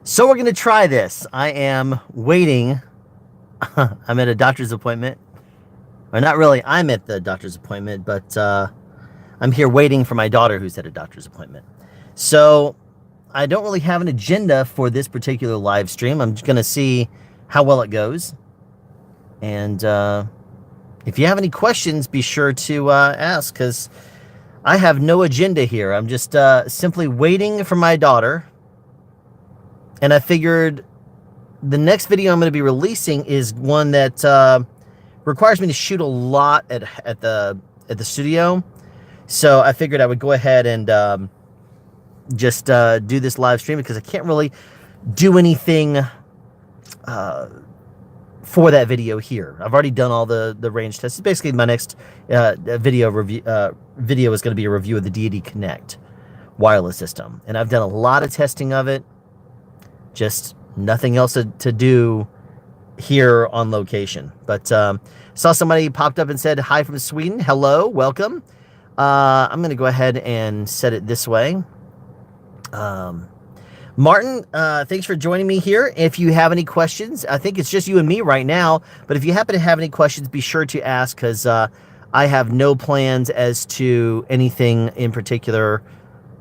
So we're going to try this. I am waiting. I'm at a doctor's appointment. Or not really, I'm at the doctor's appointment, but I'm here waiting for my daughter who's at a doctor's appointment. So I don't really have an agenda for this particular live stream. I'm just going to see how well it goes. And if you have any questions, be sure to ask, because I have no agenda here. I'm just simply waiting for my daughter. And I figured the next video I'm going to be releasing is one that requires me to shoot a lot at the studio. So I figured I would go ahead and just do this live stream, because I can't really do anything for that video here. I've already done all the range tests. Basically, my next video is going to be a review of the Deity Connect wireless system, and I've done a lot of testing of it. Just nothing else to do here on location. But saw somebody popped up and said hi from Sweden. Hello, welcome. I'm going to go ahead and set it this way. Martin, thanks for joining me here. If you have any questions, I think it's just you and me right now. But if you happen to have any questions, be sure to ask, because I have no plans as to anything in particular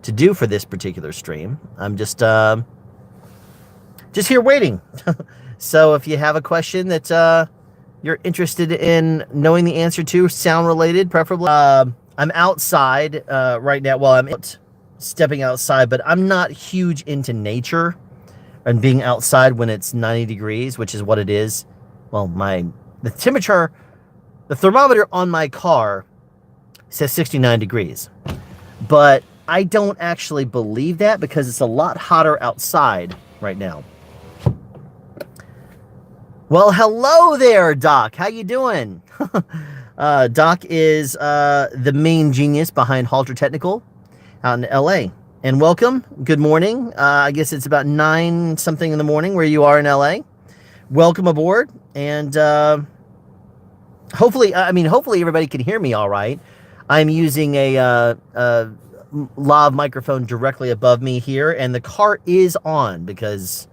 to do for this particular stream. I'm just here waiting. So if you have a question that you're interested in knowing the answer to, sound related, preferably. I'm outside right now. Well, I'm stepping outside, but I'm not huge into nature and being outside when it's 90 degrees, which is what it is. Well, the thermometer on my car says 69 degrees, but I don't actually believe that, because it's a lot hotter outside right now. Well, hello there, Doc. How you doing? Doc is the main genius behind Halter Technical out in LA. And welcome. Good morning. I guess it's about 9 something in the morning where you are in LA. Welcome aboard. And hopefully everybody can hear me all right. I'm using a lav microphone directly above me here, and the car is on because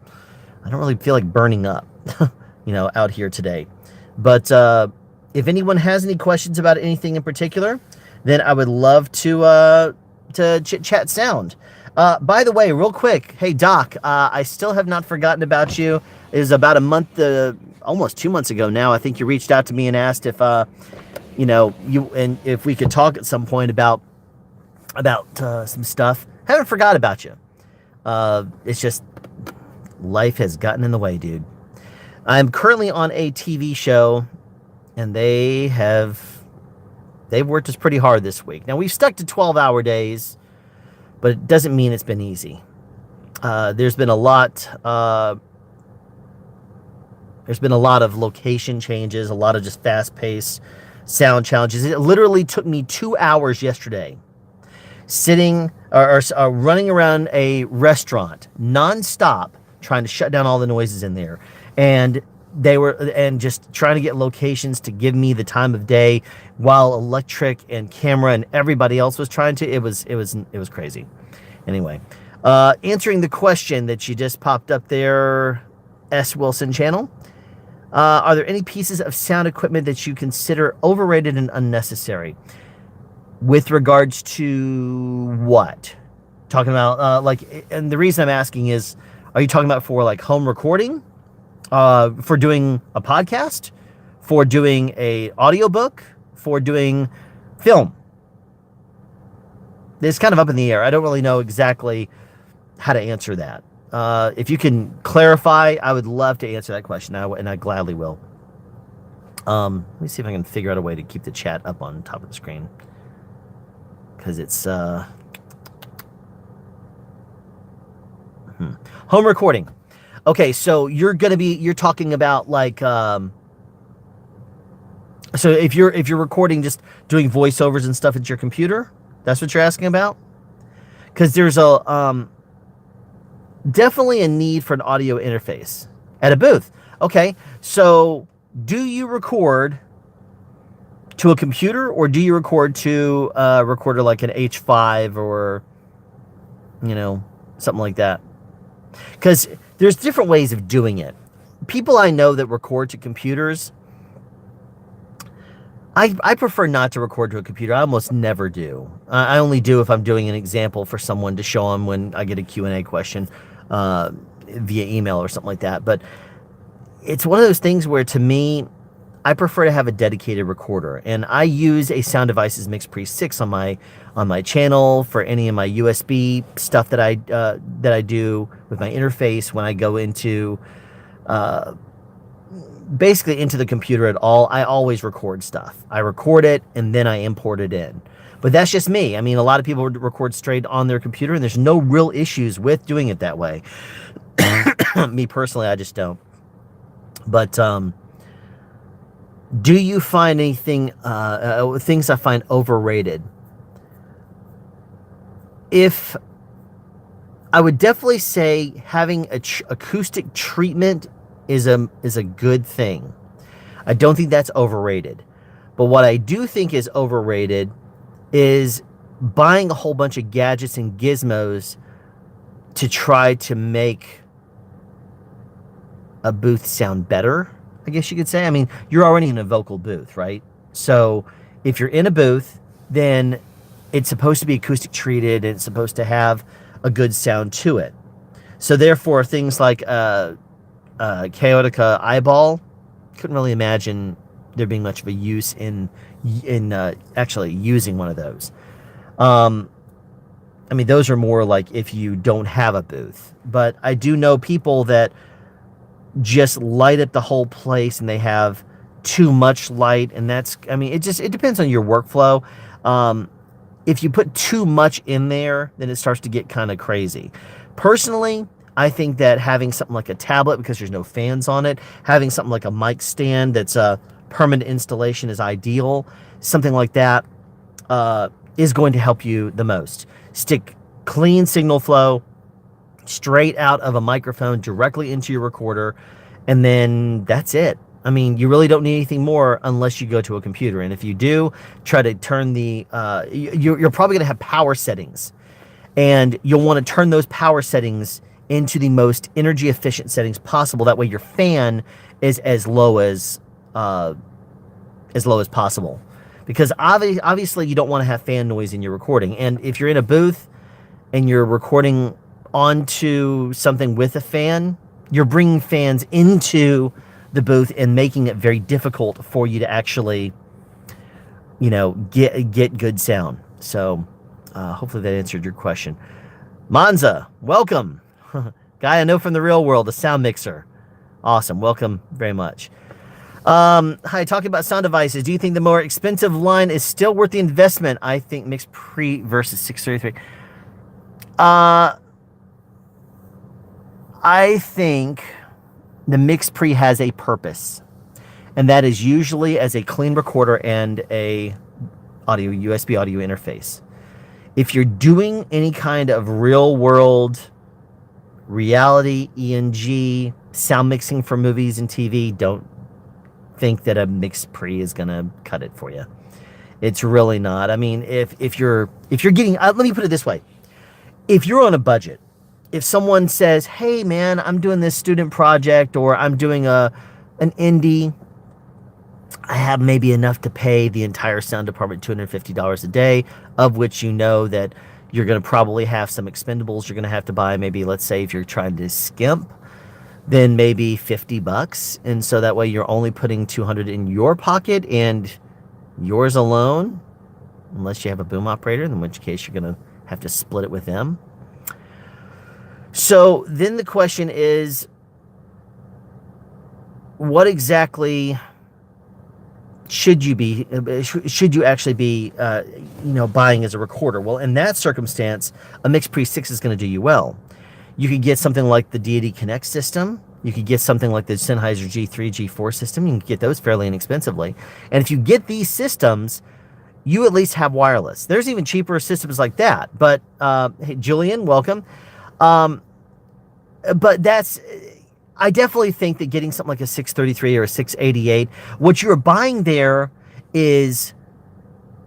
I don't really feel like burning up. Out here today. But if anyone has any questions about anything in particular, then I would love to chit-chat sound. By the way, real quick, hey, Doc, I still have not forgotten about you. It was about a month, almost 2 months ago now. I think you reached out to me and asked if, if we could talk at some point about some stuff. Haven't forgot about you. It's just life has gotten in the way, dude. I'm currently on a TV show, and they've worked us pretty hard this week. Now, we've stuck to 12-hour days, but it doesn't mean it's been easy. There's been a lot of location changes, a lot of just fast-paced sound challenges. It literally took me 2 hours yesterday sitting or running around a restaurant nonstop, trying to shut down all the noises in there. And just trying to get locations to give me the time of day, while electric and camera and everybody else was trying to. It was crazy. Anyway, answering the question that you just popped up there, S. Wilson channel. Are there any pieces of sound equipment that you consider overrated and unnecessary? With regards to what? Talking about and the reason I'm asking is, are you talking about for like home recording? For doing a podcast, for doing a audiobook, for doing film? It's kind of up in the air. I don't really know exactly how to answer that. If you can clarify, I would love to answer that question, and I gladly will. Let me see if I can figure out a way to keep the chat up on top of the screen, because it's home recording. Okay, so you're talking about like, so if you're recording, just doing voiceovers and stuff at your computer, that's what you're asking about? Because there's definitely a need for an audio interface at a booth. Okay, so do you record to a computer, or do you record to a recorder like an H5 or, something like that? Because there's different ways of doing it. People I know that record to computers, I prefer not to record to a computer. I almost never do. I only do if I'm doing an example for someone to show them when I get a Q&A question via email or something like that. But it's one of those things where, to me, I prefer to have a dedicated recorder, and I use a Sound Devices MixPre 6 on my channel for any of my USB stuff that I do with my interface when I go into basically into the computer at all. I always record stuff. I record it and then I import it in. But that's just me. I mean, a lot of people record straight on their computer, and there's no real issues with doing it that way. Me personally, I just don't. But do you find anything, things I find overrated? If I would definitely say having acoustic treatment is a good thing. I don't think that's overrated. But what I do think is overrated is buying a whole bunch of gadgets and gizmos to try to make a booth sound better, I guess you could say. I mean, you're already in a vocal booth, right? So if you're in a booth, then it's supposed to be acoustic treated, and it's supposed to have a good sound to it. So therefore, things like Chaotica Eyeball, couldn't really imagine there being much of a use in actually using one of those. I mean, those are more like if you don't have a booth. But I do know people that just light up the whole place, and they have too much light, and that's, I mean, it depends on your workflow. If you put too much in there, then it starts to get kind of crazy. Personally, I think that having something like a tablet, because there's no fans on it, having something like a mic stand that's a permanent installation is ideal. Something like that is going to help you the most. Stick clean signal flow straight out of a microphone directly into your recorder, and then that's it. I mean, you really don't need anything more unless you go to a computer. And if you do, try to turn the you're probably going to have power settings, and you'll want to turn those power settings into the most energy efficient settings possible. That way your fan is as low as possible, because obviously you don't want to have fan noise in your recording. And if you're in a booth and you're recording onto something with a fan, you're bringing fans into the booth and making it very difficult for you to actually, get good sound. So hopefully that answered your question. Monza, welcome. Guy I know from the real world, a sound mixer. Awesome. Welcome very much. Hi, talking about Sound Devices. Do you think the more expensive line is still worth the investment? I think MixPre versus 633. I think the MixPre has a purpose, and that is usually as a clean recorder and a USB audio interface. If you're doing any kind of real world reality, ENG, sound mixing for movies and TV, don't think that a MixPre is going to cut it for you. It's really not. I mean, if you're getting, let me put it this way. If you're on a budget, if someone says, hey man, I'm doing this student project, or I'm doing an indie, I have maybe enough to pay the entire sound department $250 a day, of which you know that you're going to probably have some expendables you're going to have to buy. Maybe, let's say, if you're trying to skimp, then maybe $50. And so that way you're only putting $200 in your pocket and yours alone, unless you have a boom operator, in which case you're going to have to split it with them. So then the question is, what exactly should you actually be buying as a recorder? Well, in that circumstance, a MixPre 6 is going to do you well. You could get something like the Deity Connect system. You could get something like the Sennheiser G3, G4 system. You can get those fairly inexpensively. And if you get these systems, you at least have wireless. There's even cheaper systems like that. But hey, Julian, welcome. But I definitely think that getting something like a 633 or a 688, what you're buying there is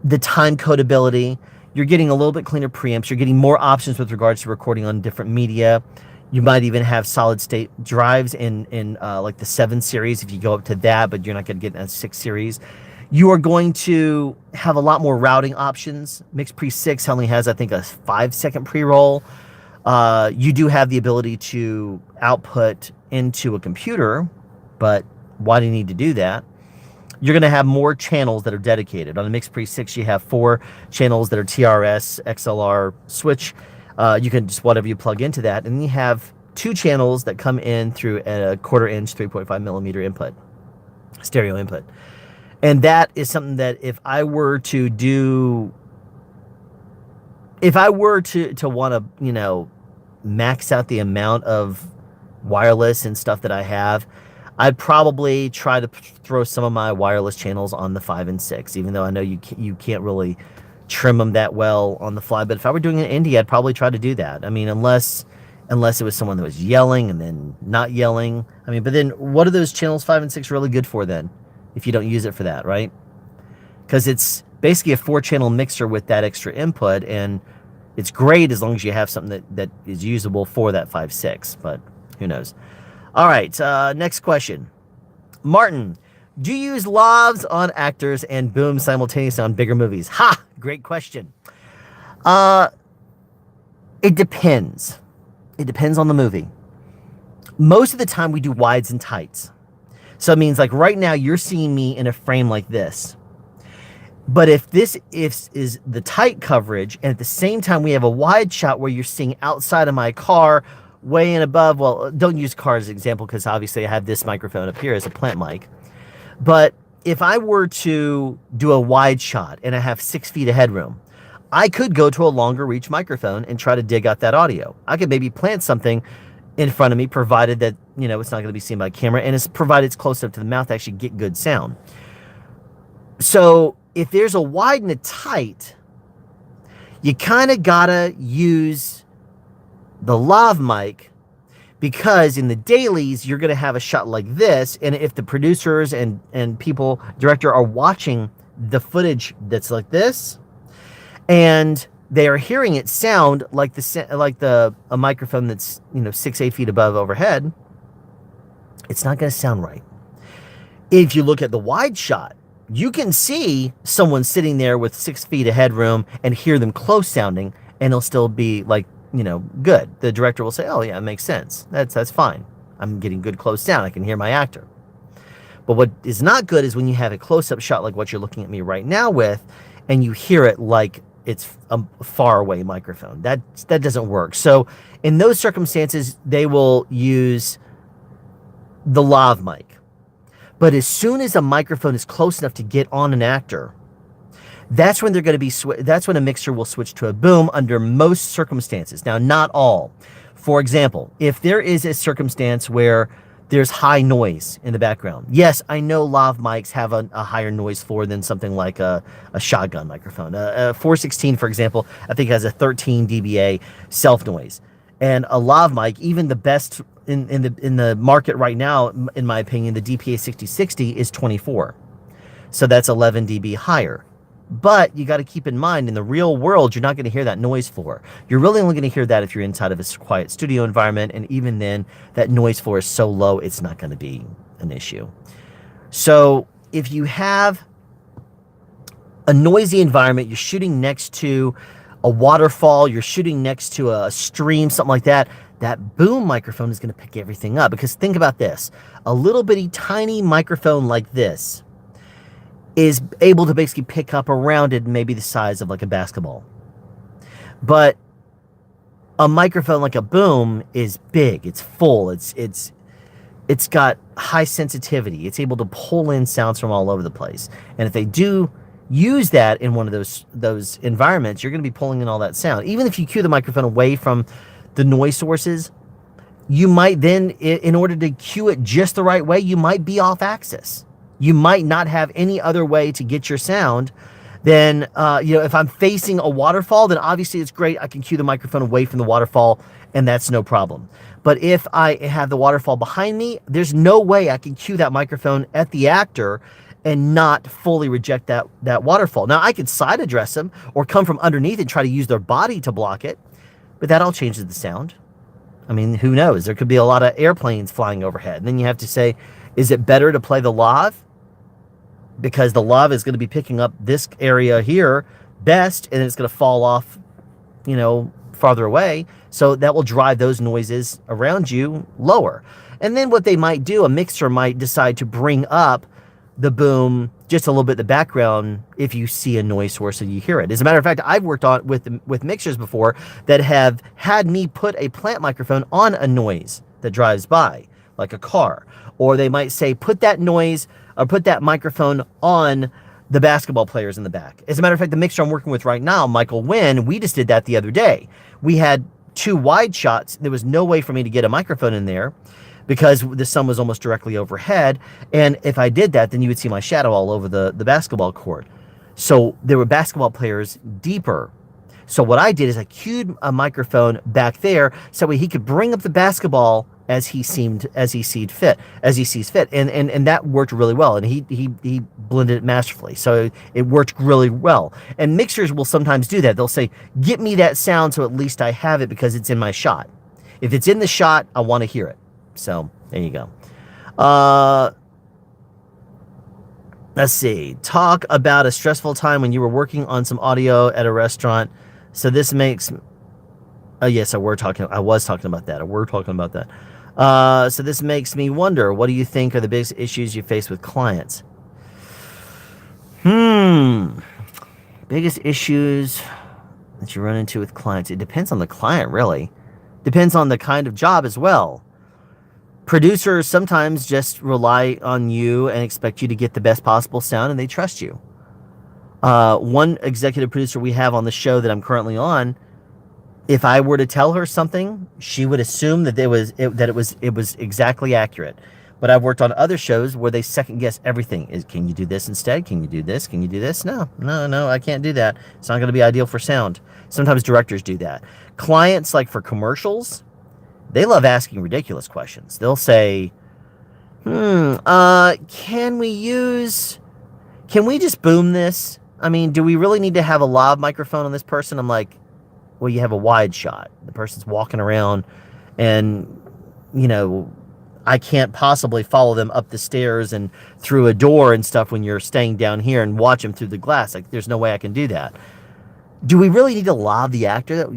the time codability. You're getting a little bit cleaner preamps. You're getting more options with regards to recording on different media. You might even have solid state drives in like the 7 series if you go up to that, but you're not going to get in a 6 series. You are going to have a lot more routing options. MixPre 6 only has, I think, a 5-second pre-roll. You do have the ability to output into a computer, but why do you need to do that? You're going to have more channels that are dedicated. On the MixPre 6, you have 4 channels that are TRS, XLR, switch. You can just whatever you plug into that. And you have 2 channels that come in through a 1/4 inch, 3.5 millimeter input, stereo input. And that is something that if I were to want to, max out the amount of wireless and stuff that I have, I'd probably try to throw some of my wireless channels on the 5 and 6, even though I know you can't really trim them that well on the fly. But if I were doing an indie, I'd probably try to do that. I mean, unless it was someone that was yelling and then not yelling. I mean, but then what are those channels 5 and 6 really good for then, if you don't use it for that, right? Because it's basically a 4-channel mixer with that extra input, and it's great as long as you have something that is usable for that 5.6, but who knows? All right, next question. Martin, do you use lavs on actors and boom simultaneously on bigger movies? Ha! Great question. It depends. It depends on the movie. Most of the time we do wides and tights. So it means like right now you're seeing me in a frame like this. But if this is the tight coverage, and at the same time we have a wide shot where you're seeing outside of my car, way and above, well, don't use car as an example because obviously I have this microphone up here as a plant mic. But if I were to do a wide shot and I have 6 feet of headroom, I could go to a longer reach microphone and try to dig out that audio. I could maybe plant something in front of me, provided that, it's not going to be seen by camera, and it's provided it's close up to the mouth to actually get good sound. So if there's a wide and a tight, you kind of gotta use the lav mic, because in the dailies you're gonna have a shot like this, and if the producers and people, director, are watching the footage that's like this, and they are hearing it sound like a microphone that's 6-8 feet above overhead, it's not gonna sound right. If you look at the wide shot, you can see someone sitting there with 6 feet of headroom and hear them close sounding, and it'll still be like, good. The director will say, oh yeah, it makes sense. That's fine. I'm getting good close sound. I can hear my actor. But what is not good is when you have a close-up shot like what you're looking at me right now with, and you hear it like it's a far away microphone. That doesn't work. So in those circumstances, they will use the lav mic. But as soon as a microphone is close enough to get on an actor, that's when they're going to be. That's when a mixer will switch to a boom under most circumstances. Now, not all. For example, if there is a circumstance where there's high noise in the background, yes, I know lav mics have a higher noise floor than something like a shotgun microphone. A 416, for example, I think has a 13 dBA self noise, and a lav mic, even the best in the market right now, in my opinion, the DPA 6060 is 24. So that's 11 dB higher. But you got to keep in mind, in the real world, you're not going to hear that noise floor. You're really only going to hear that if you're inside of a quiet studio environment. And even then, that noise floor is so low, it's not going to be an issue. So if you have a noisy environment, you're shooting next to a waterfall, you're shooting next to a stream, something like that, that boom microphone is going to pick everything up. Because think about this, a little bitty tiny microphone like this is able to basically pick up around it maybe the size of like a basketball. But a microphone like a boom is big, it's full, it's got high sensitivity, it's able to pull in sounds from all over the place. And if they do use that in one of those environments, you're going to be pulling in all that sound. Even if you cue the microphone away from the noise sources, you might then, in order to cue it just the right way, you might be off axis. You might not have any other way to get your sound. Then, if I'm facing a waterfall, then obviously it's great. I can cue the microphone away from the waterfall, and that's no problem. But if I have the waterfall behind me, there's no way I can cue that microphone at the actor and not fully reject that waterfall. Now, I could side address them or come from underneath and try to use their body to block it, but that all changes the sound. I mean, who knows? There could be a lot of airplanes flying overhead. And then you have to say, is it better to play the lav? Because the lav is going to be picking up this area here best, and it's going to fall off, farther away. So that will drive those noises around you lower. And then what they might do, a mixer might decide to bring up the boom just a little bit in the background if you see a noise source and you hear it. As a matter of fact, I've worked on with mixers before that have had me put a plant microphone on a noise that drives by, like a car. Or they might say, put that noise or put that microphone on the basketball players in the back. As a matter of fact, the mixer I'm working with right now, Michael Wynn, we just did that the other day. We had 2 wide shots. There was no way for me to get a microphone in there because the sun was almost directly overhead. And if I did that, then you would see my shadow all over the basketball court. So there were basketball players deeper. So what I did is I cued a microphone back there so he could bring up the basketball as he sees fit. And that worked really well. And he blended it masterfully. So it worked really well. And mixers will sometimes do that. They'll say, get me that sound so at least I have it because it's in my shot. If it's in the shot, I want to hear it. So there you go. Let's see. Talk about a stressful time when you were working on some audio at a restaurant. So this makes... Oh, yes, I was talking about that. So this makes me wonder, what do you think are the biggest issues you face with clients? Biggest issues that you run into with clients. It depends on the client, really. Depends on the kind of job as well. Producers sometimes just rely on you and expect you to get the best possible sound, and they trust you. One executive producer we have on the show that I'm currently on, if I were to tell her something, she would assume that it was exactly accurate. But I've worked on other shows where they second guess everything. Can you do this instead? Can you do this? Can you do this? No, I can't do that. It's not going to be ideal for sound. Sometimes directors do that. Clients, like for commercials, they love asking ridiculous questions. They'll say, can we just boom this? I mean, do we really need to have a lav microphone on this person? I'm like, well, you have a wide shot. The person's walking around and, I can't possibly follow them up the stairs and through a door and stuff when you're staying down here and watch them through the glass. Like, there's no way I can do that. Do we really need to lav the actor?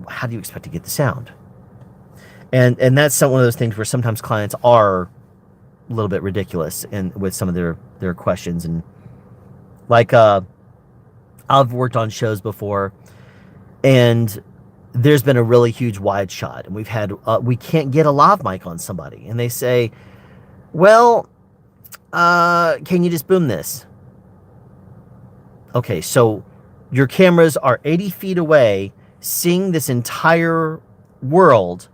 How do you expect to get the sound? And that's one of those things where sometimes clients are a little bit ridiculous with some of their questions. And like, I've worked on shows before, and there's been a really huge wide shot, and we can't get a lav mic on somebody, and they say, well, can you just boom this? Okay, so your cameras are 80 feet away, seeing this entire world.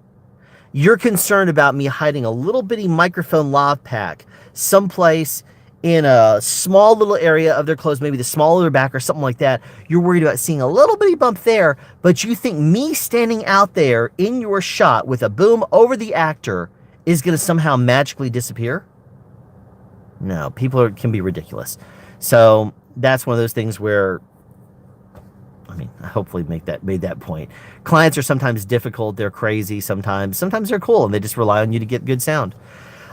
You're concerned about me hiding a little bitty microphone lav pack someplace in a small little area of their clothes, maybe the small of their back or something like that. You're worried about seeing a little bitty bump there, but you think me standing out there in your shot with a boom over the actor is going to somehow magically disappear? No, people can be ridiculous. So that's one of those things where, I hopefully made that point. Clients are sometimes difficult. They're crazy sometimes. Sometimes they're cool, and they just rely on you to get good sound.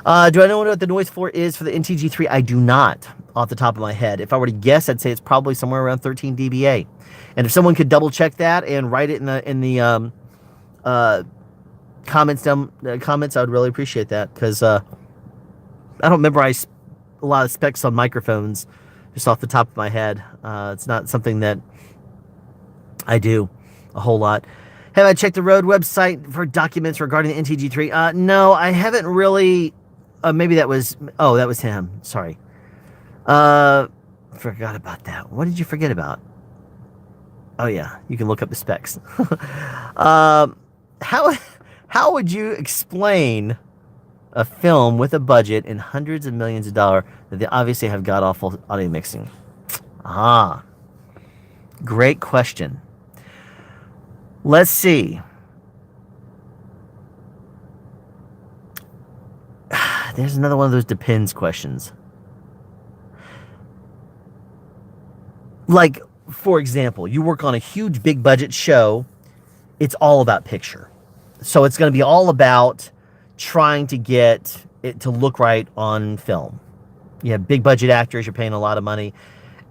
Do I know what the noise floor is for the NTG3? I do not, off the top of my head. If I were to guess, I'd say it's probably somewhere around 13 dBA. And if someone could double check that and write it in the comments, I would really appreciate that, because I don't memorize a lot of specs on microphones just off the top of my head. It's not something that I do a whole lot. Have I checked the Rode website for documents regarding the NTG3? No, I haven't really. Maybe that was him. Sorry. Forgot about that. What did you forget about? Oh yeah, you can look up the specs. How would you explain a film with a budget and hundreds of millions of dollars that they obviously have god-awful audio mixing? Great question. Let's see. There's another one of those depends questions. Like, for example, you work on a huge big budget show. It's all about picture. So it's going to be all about trying to get it to look right on film. You have big budget actors, you're paying a lot of money.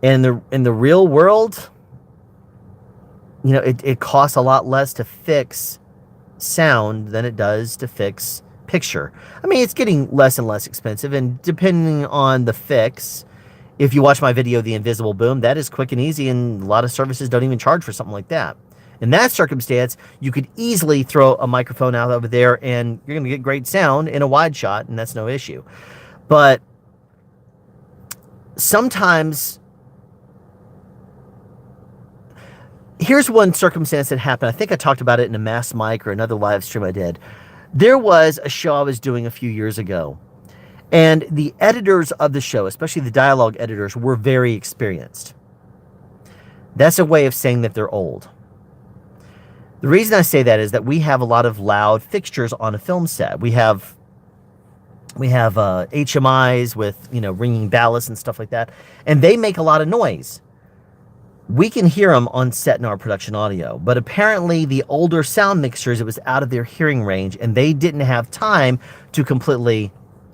And in the real world, it costs a lot less to fix sound than it does to fix picture. I mean, it's getting less and less expensive, and depending on the fix, if you watch my video, The Invisible Boom, that is quick and easy, and a lot of services don't even charge for something like that. In that circumstance, you could easily throw a microphone out over there and you're going to get great sound in a wide shot, and that's no issue. But sometimes, here's one circumstance that happened. I think I talked about it in a Mass Mic or another live stream I did. There was a show I was doing a few years ago, and the editors of the show, especially the dialogue editors, were very experienced. That's a way of saying that they're old. The reason I say that is that we have a lot of loud fixtures on a film set. We have HMIs with, ringing ballasts and stuff like that, and they make a lot of noise. We can hear them on set in our production audio, but apparently the older sound mixers, it was out of their hearing range, and they didn't have time to completely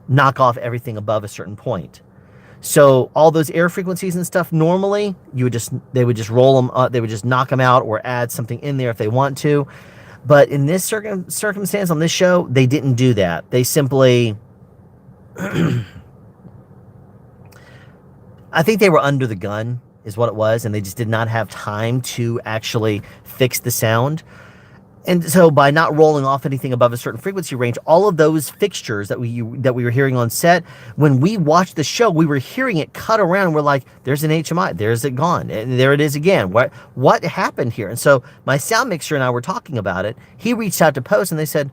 knock off everything above a certain point. So all those air frequencies and stuff, normally they would just roll them up, they would just knock them out or add something in there if they want to. But in this circumstance on this show, they didn't do that. They simply, I think they were under the gun is what it was, and they just did not have time to actually fix the sound. And so by not rolling off anything above a certain frequency range, all of those fixtures that we were hearing on set, when we watched the show, we were hearing it cut around. We're like, there's an HMI, there's it gone, and there it is again. What happened here? And so my sound mixer and I were talking about it. He reached out to post, and they said,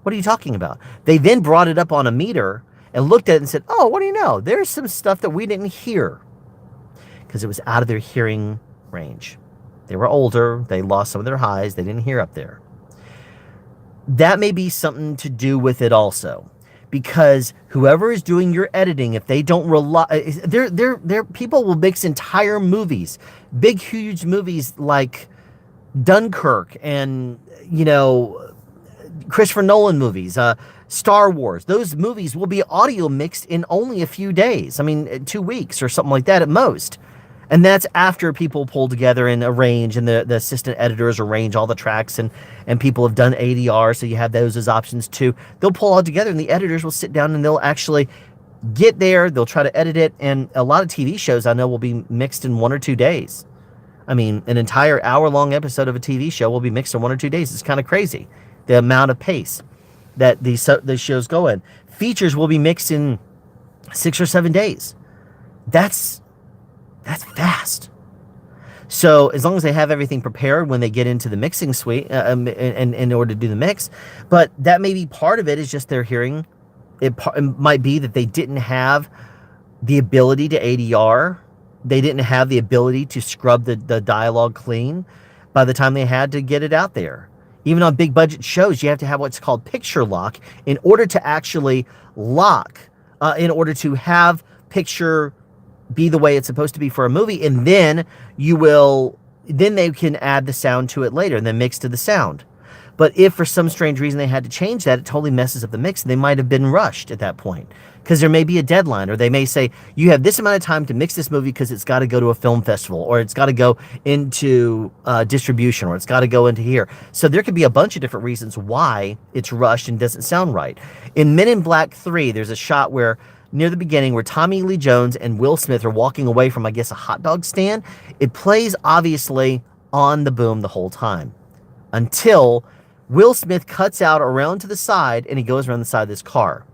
what are you talking about? They then brought it up on a meter and looked at it and said, oh, what do you know? There's some stuff that we didn't hear, because it was out of their hearing range. They were older. They lost some of their highs. They didn't hear up there. That may be something to do with it also, because whoever is doing your editing, if they don't rely, they're people will mix entire movies, big, huge movies like Dunkirk and, Christopher Nolan movies, Star Wars. Those movies will be audio mixed in only a few days. I mean, 2 weeks or something like that at most. And that's after people pull together and arrange, and the assistant editors arrange all the tracks, and people have done ADR, so you have those as options too. They'll pull all together, and the editors will sit down and they'll actually get there. They'll try to edit it, and a lot of TV shows I know will be mixed in 1 or 2 days. I mean, an entire hour-long episode of a TV show will be mixed in 1 or 2 days. It's kind of crazy, the amount of pace that these shows go in. Features will be mixed in 6 or 7 days. That's fast. So as long as they have everything prepared when they get into the mixing suite and in order to do the mix, but that may be part of it is just their hearing. It might be that they didn't have the ability to ADR. They didn't have the ability to scrub the dialogue clean by the time they had to get it out there. Even on big budget shows, you have to have what's called picture lock in order to actually lock, in order to have picture be the way it's supposed to be for a movie, and then they can add the sound to it later and then mix to the sound. But if for some strange reason they had to change that, it totally messes up the mix. They might have been rushed at that point because there may be a deadline, or they may say, you have this amount of time to mix this movie because it's got to go to a film festival, or it's got to go into distribution, or it's got to go into here. So there could be a bunch of different reasons why it's rushed and doesn't sound right. In Men in Black 3, there's a shot where near the beginning where Tommy Lee Jones and Will Smith are walking away from, I guess, a hot dog stand. It plays obviously on the boom the whole time until Will Smith cuts out around to the side and he goes around the side of this car.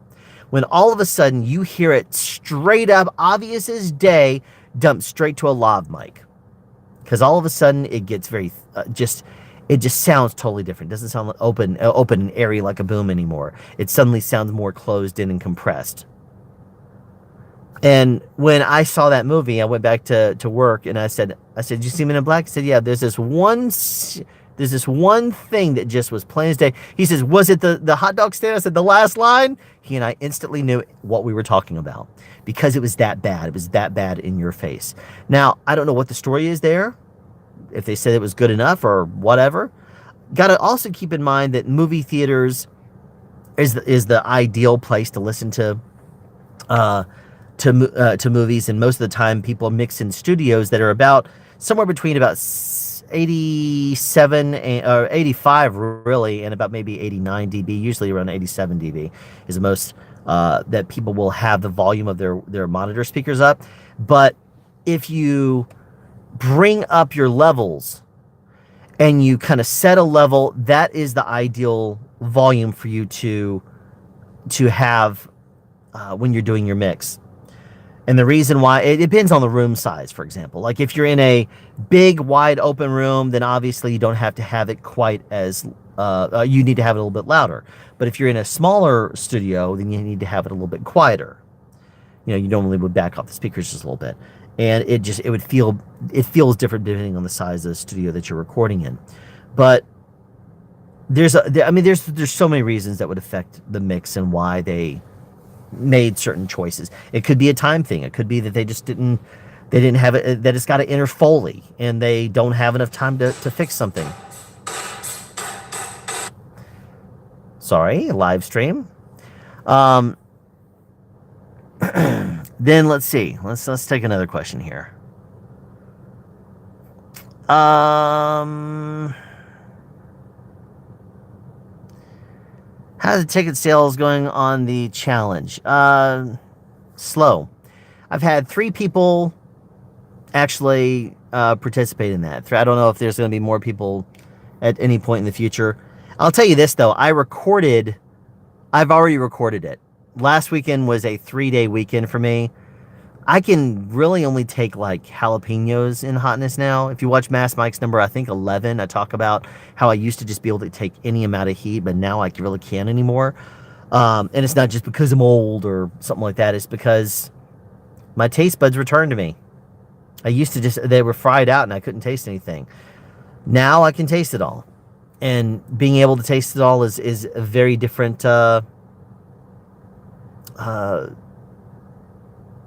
When all of a sudden you hear it straight up, obvious as day, dumped straight to a lav mic. Because all of a sudden it gets very, it just sounds totally different. It doesn't sound like open and airy like a boom anymore. It suddenly sounds more closed in and compressed. And when I saw that movie, I went back to work and I said, "Did you see Men in Black?" He said, "Yeah, there's this one thing that just was plain as day." He says, "Was it the hot dog stand?" I said, "The last line." He and I instantly knew what we were talking about because it was that bad. It was that bad in your face. Now, I don't know what the story is there, if they said it was good enough or whatever. got to also keep in mind that movie theaters is the ideal place to listen to movies, and most of the time people mix in studios that are about somewhere between about 87 or 85 really, and about maybe 89 dB. Usually around 87 dB is the most that people will have the volume of their monitor speakers up. But if you bring up your levels and you kind of set a level, that is the ideal volume for you to have when you're doing your mix. And the reason why, it depends on the room size, for example. Like if you're in a big, wide open room, then obviously you don't have to have it quite as, you need to have it a little bit louder. But if you're in a smaller studio, then you need to have it a little bit quieter. You know, you normally would back off the speakers just a little bit. And it feels different depending on the size of the studio that you're recording in. But there's so many reasons that would affect the mix and why they made certain choices. It could be a time thing. It could be that they didn't have it, that it's got to enter Foley and they don't have enough time to fix something. Sorry, live stream. Then let's see. Let's take another question here. How's the ticket sales going on the challenge? Slow. I've had 3 people actually participate in that. I don't know if there's going to be more people at any point in the future. I'll tell you this, though. I've already recorded it. Last weekend was a 3-day weekend for me. I can really only take like jalapenos in hotness now. If you watch Mass Mike's number, I think 11, I talk about how I used to just be able to take any amount of heat, but now I really can't anymore. And it's not just because I'm old or something like that. It's because my taste buds returned to me. I used to they were fried out and I couldn't taste anything. Now I can taste it all. And being able to taste it all is a very different,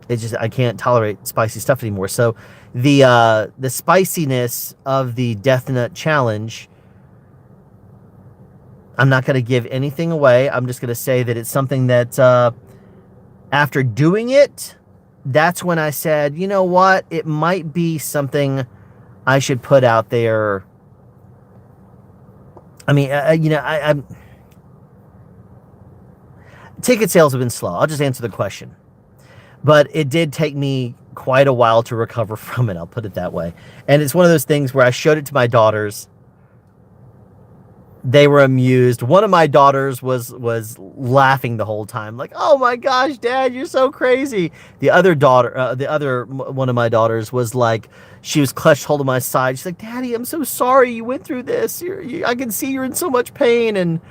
it's just, I can't tolerate spicy stuff anymore. So the spiciness of the Death Nut Challenge, I'm not going to give anything away. I'm just going to say that it's something that after doing it, that's when I said, you know what? It might be something I should put out there. I mean, I'm ticket sales have been slow. I'll just answer the question. But it did take me quite a while to recover from it. I'll put it that way. And it's one of those things where I showed it to my daughters. They were amused. One of my daughters was laughing the whole time, like, "Oh my gosh, Dad, you're so crazy." The other one of my daughters was like, she was clutched hold of my side. She's like, "Daddy, I'm so sorry you went through this. I can see you're in so much pain." And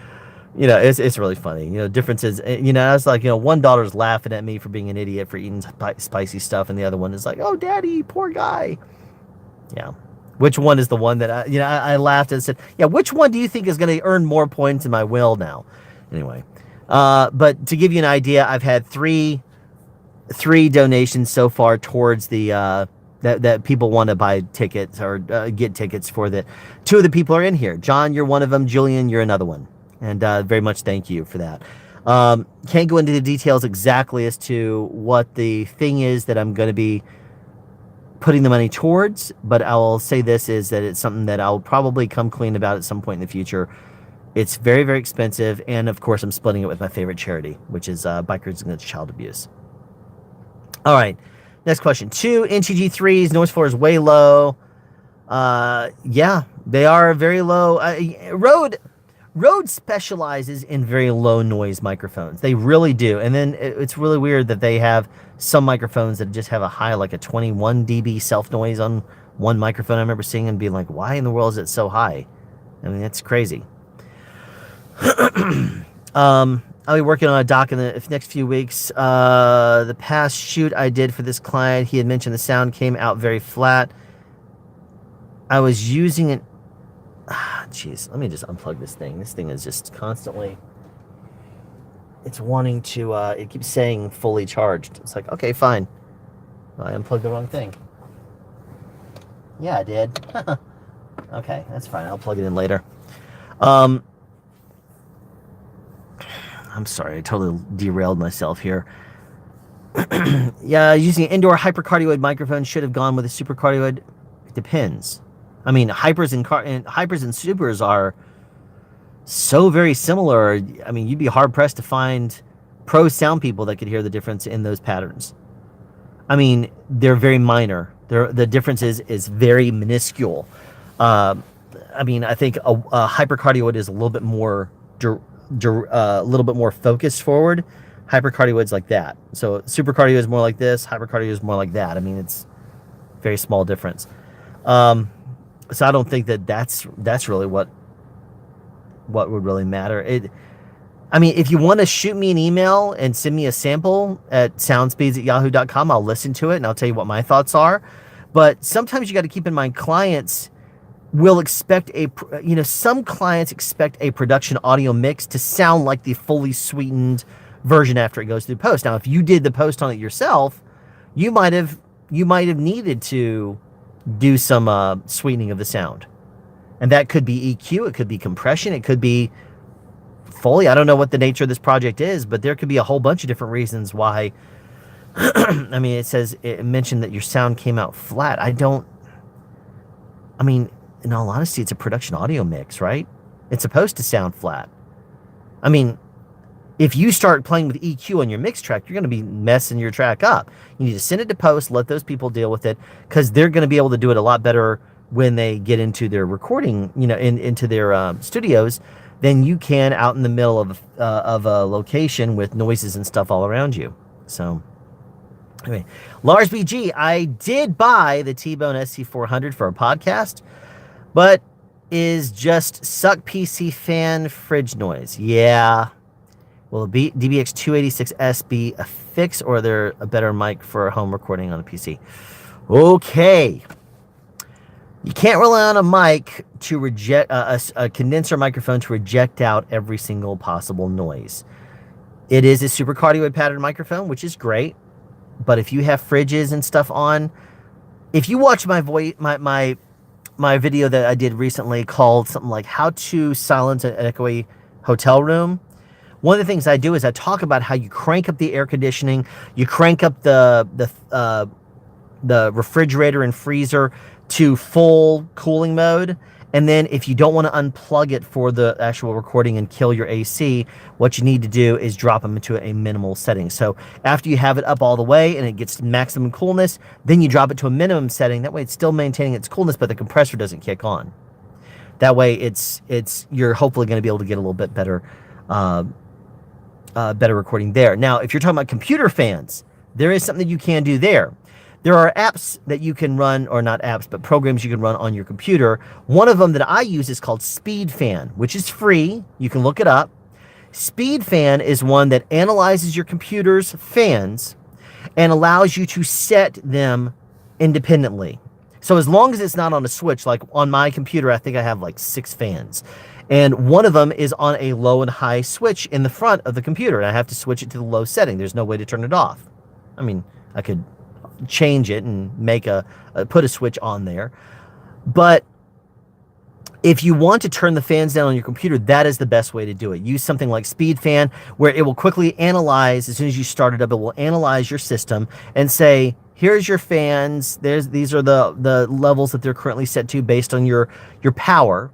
you know, it's really funny. You know, differences. You know, I was like, you know, one daughter's laughing at me for being an idiot for eating spicy stuff, and the other one is like, "Oh, Daddy, poor guy." Yeah. Which one is the one that I laughed and said, "Yeah, which one do you think is going to earn more points in my will now?" Anyway, but to give you an idea, I've had three donations so far towards the that people want to buy tickets or get tickets for. The 2 of the people are in here. John, you're one of them. Julian, you're another one. And very much thank you for that. Can't go into the details exactly as to what the thing is that I'm going to be putting the money towards, but I'll say this is that it's something that I'll probably come clean about at some point in the future. It's very, very expensive, and of course I'm splitting it with my favorite charity, which is Bikers Against Child Abuse. All right, next question. 2 NTG3s, noise floor is way low. Yeah, they are very low. Rode specializes in very low noise microphones. They really do. And then it's really weird that they have some microphones that just have a high, like a 21 dB self noise on one microphone. I remember seeing and being like, why in the world is it so high? I mean, it's crazy. I'll be working on a doc in the next few weeks. The past shoot I did for this client, he had mentioned the sound came out very flat. I was using it. Jeez, let me just unplug this thing. This thing is just constantly, it's wanting to, it keeps saying fully charged. It's like, okay, fine. I unplugged the wrong thing. Yeah, I did. Okay, that's fine. I'll plug it in later. Um, I'm sorry, I totally derailed myself here. Yeah, using an indoor hypercardioid microphone should have gone with a supercardioid. It depends. I mean, hypers and supers are so very similar. I mean, you'd be hard pressed to find pro sound people that could hear the difference in those patterns. I mean, they're very minor. The difference is very minuscule. Uh, I mean, I think a hypercardioid is a little bit more focused forward. Hypercardioid's like that. So supercardio is more like this. Hypercardio is more like that. I mean, it's very small difference. So I don't think that's really what would really matter. I mean, if you want to shoot me an email and send me a sample at soundspeeds@yahoo.com, I'll listen to it and I'll tell you what my thoughts are. But sometimes you got to keep in mind clients will expect some clients expect a production audio mix to sound like the fully sweetened version after it goes through post. Now, if you did the post on it yourself, you might have needed to do some sweetening of the sound. And that could be EQ, it could be compression, it could be Foley. I don't know what the nature of this project is, but there could be a whole bunch of different reasons why. I mean, it mentioned that your sound came out flat. In all honesty, it's a production audio mix, right? It's supposed to sound flat. I mean, if you start playing with EQ on your mix track, you're going to be messing your track up. You need to send it to post, let those people deal with it, because they're going to be able to do it a lot better when they get into their recording, into their studios, than you can out in the middle of a location with noises and stuff all around you. So, anyway, Lars BG, I did buy the T-Bone SC400 for a podcast, but is just suck PC fan fridge noise. Yeah. Will the DBX 286S be a fix, or are there a better mic for home recording on a PC? Okay. You can't rely on a mic to reject a condenser microphone to reject out every single possible noise. It is a supercardioid pattern microphone, which is great. But if you have fridges and stuff on, if you watch my video that I did recently called something like "How to Silence an Echoey Hotel Room," one of the things I do is I talk about how you crank up the air conditioning, you crank up the refrigerator and freezer to full cooling mode, and then if you don't want to unplug it for the actual recording and kill your AC, what you need to do is drop them into a minimal setting. So after you have it up all the way and it gets maximum coolness, then you drop it to a minimum setting. That way it's still maintaining its coolness, but the compressor doesn't kick on. That way you're hopefully going to be able to get a little bit better better recording there. Now, if you're talking about computer fans, there is something you can do there. There are apps that you can run, or not apps, but programs you can run on your computer. One of them that I use is called SpeedFan, which is free. You can look it up. SpeedFan is one that analyzes your computer's fans and allows you to set them independently. So as long as it's not on a switch, like on my computer, I think I have like 6 fans. And one of them is on a low and high switch in the front of the computer. And I have to switch it to the low setting. There's no way to turn it off. I mean, I could change it and put a switch on there. But if you want to turn the fans down on your computer, that is the best way to do it. Use something like SpeedFan, where it will quickly analyze, as soon as you start it up, it will analyze your system and say, here's your fans. These are the levels that they're currently set to based on your power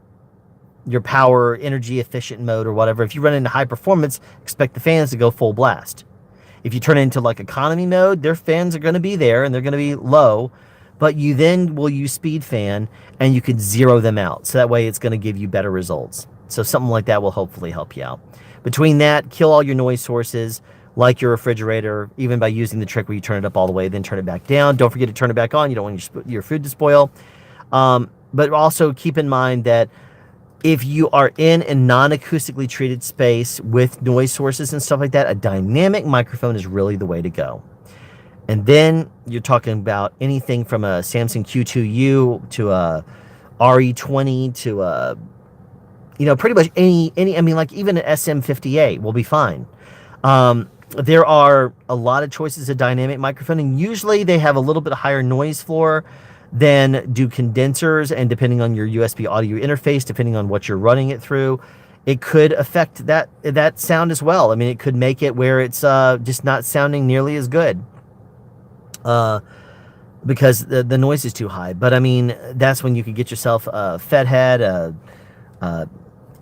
energy efficient mode or whatever. If you run into high performance, expect the fans to go full blast. If you turn it into like economy mode, their fans are going to be there and they're going to be low, but you then will use SpeedFan and you can zero them out. So that way it's going to give you better results. So something like that will hopefully help you out. Between that, kill all your noise sources, like your refrigerator, even by using the trick where you turn it up all the way, then turn it back down. Don't forget to turn it back on. You don't want your food to spoil. But also keep in mind that if you are in a non-acoustically treated space with noise sources and stuff like that, a dynamic microphone is really the way to go. And then you're talking about anything from a Samson Q2U to a RE20 to a, pretty much any, I mean, like even an SM58 will be fine. There are a lot of choices of dynamic microphone, and usually they have a little bit higher noise floor then do condensers, and depending on your USB audio interface, depending on what you're running it through, it could affect that sound as well. I mean, it could make it where it's just not sounding nearly as good because the noise is too high. But I mean, that's when you could get yourself a FedHead,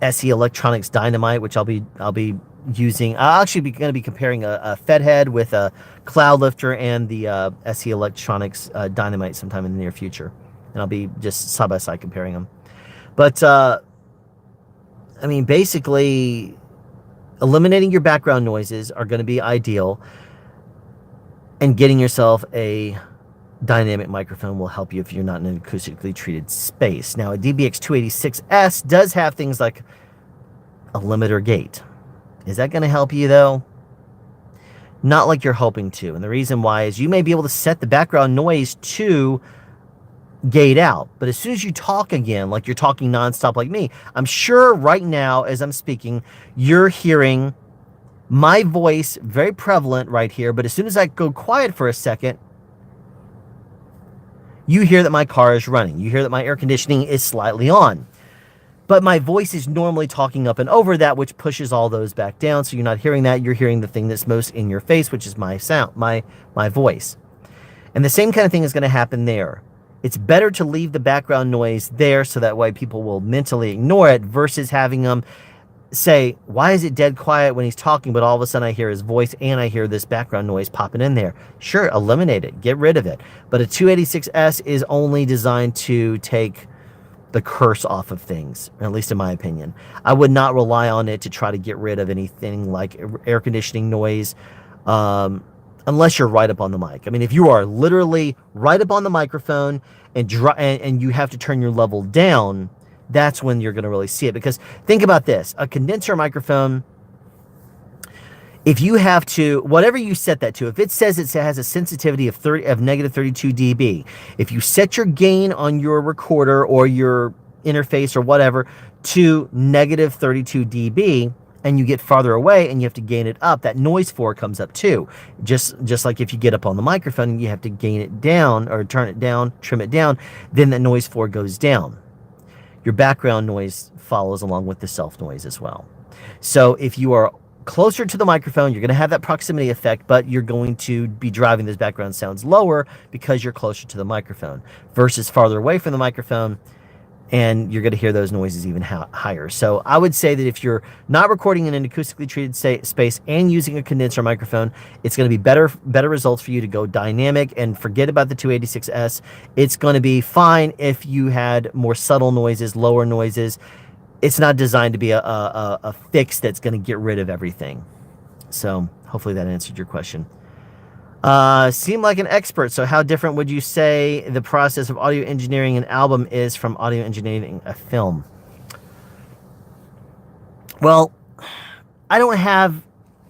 SE Electronics Dynamite, which I'll be using. I'll actually be going to be comparing a FedHead with a Cloud Lifter and the SE Electronics Dynamite sometime in the near future, and I'll be just side by side comparing them. But I mean, basically, eliminating your background noises are going to be ideal, and getting yourself a dynamic microphone will help you if you're not in an acoustically treated space. Now, a DBX286S does have things like a limiter gate. Is that going to help you, though? Not like you're hoping to. And the reason why is you may be able to set the background noise to gate out. But as soon as you talk again, like you're talking nonstop like me, I'm sure right now as I'm speaking, you're hearing my voice very prevalent right here. But as soon as I go quiet for a second, you hear that my car is running. You hear that my air conditioning is slightly on. But my voice is normally talking up and over that, which pushes all those back down. So you're not hearing that. You're hearing the thing that's most in your face, which is my sound, my voice. And the same kind of thing is going to happen there. It's better to leave the background noise there so that way people will mentally ignore it versus having them say, why is it dead quiet when he's talking, but all of a sudden I hear his voice and I hear this background noise popping in there. Sure, eliminate it. Get rid of it. But a 286S is only designed to take the curse off of things, at least in my opinion. I would not rely on it to try to get rid of anything like air conditioning noise unless you're right up on the mic. I mean, if you are literally right up on the microphone and you have to turn your level down, that's when you're going to really see it. Because think about this, a condenser microphone, if you have to, whatever you set that to, if it says it has a sensitivity of negative 32 dB, if you set your gain on your recorder or your interface or whatever to negative 32 dB, and you get farther away and you have to gain it up, that noise floor comes up too. Just like if you get up on the microphone and you have to gain it down or turn it down, trim it down, then the noise floor goes down. Your background noise follows along with the self noise as well. So if you are closer to the microphone, you're going to have that proximity effect, but you're going to be driving those background sounds lower because you're closer to the microphone versus farther away from the microphone, and you're going to hear those noises even higher. So I would say that if you're not recording in an acoustically treated space and using a condenser microphone, it's going to be better results for you to go dynamic and forget about the 286S. It's going to be fine if you had more subtle noises, lower noises. It's not designed to be a fix that's going to get rid of everything. So hopefully that answered your question. Seem like an expert. So how different would you say the process of audio engineering an album is from audio engineering a film? Well, I don't have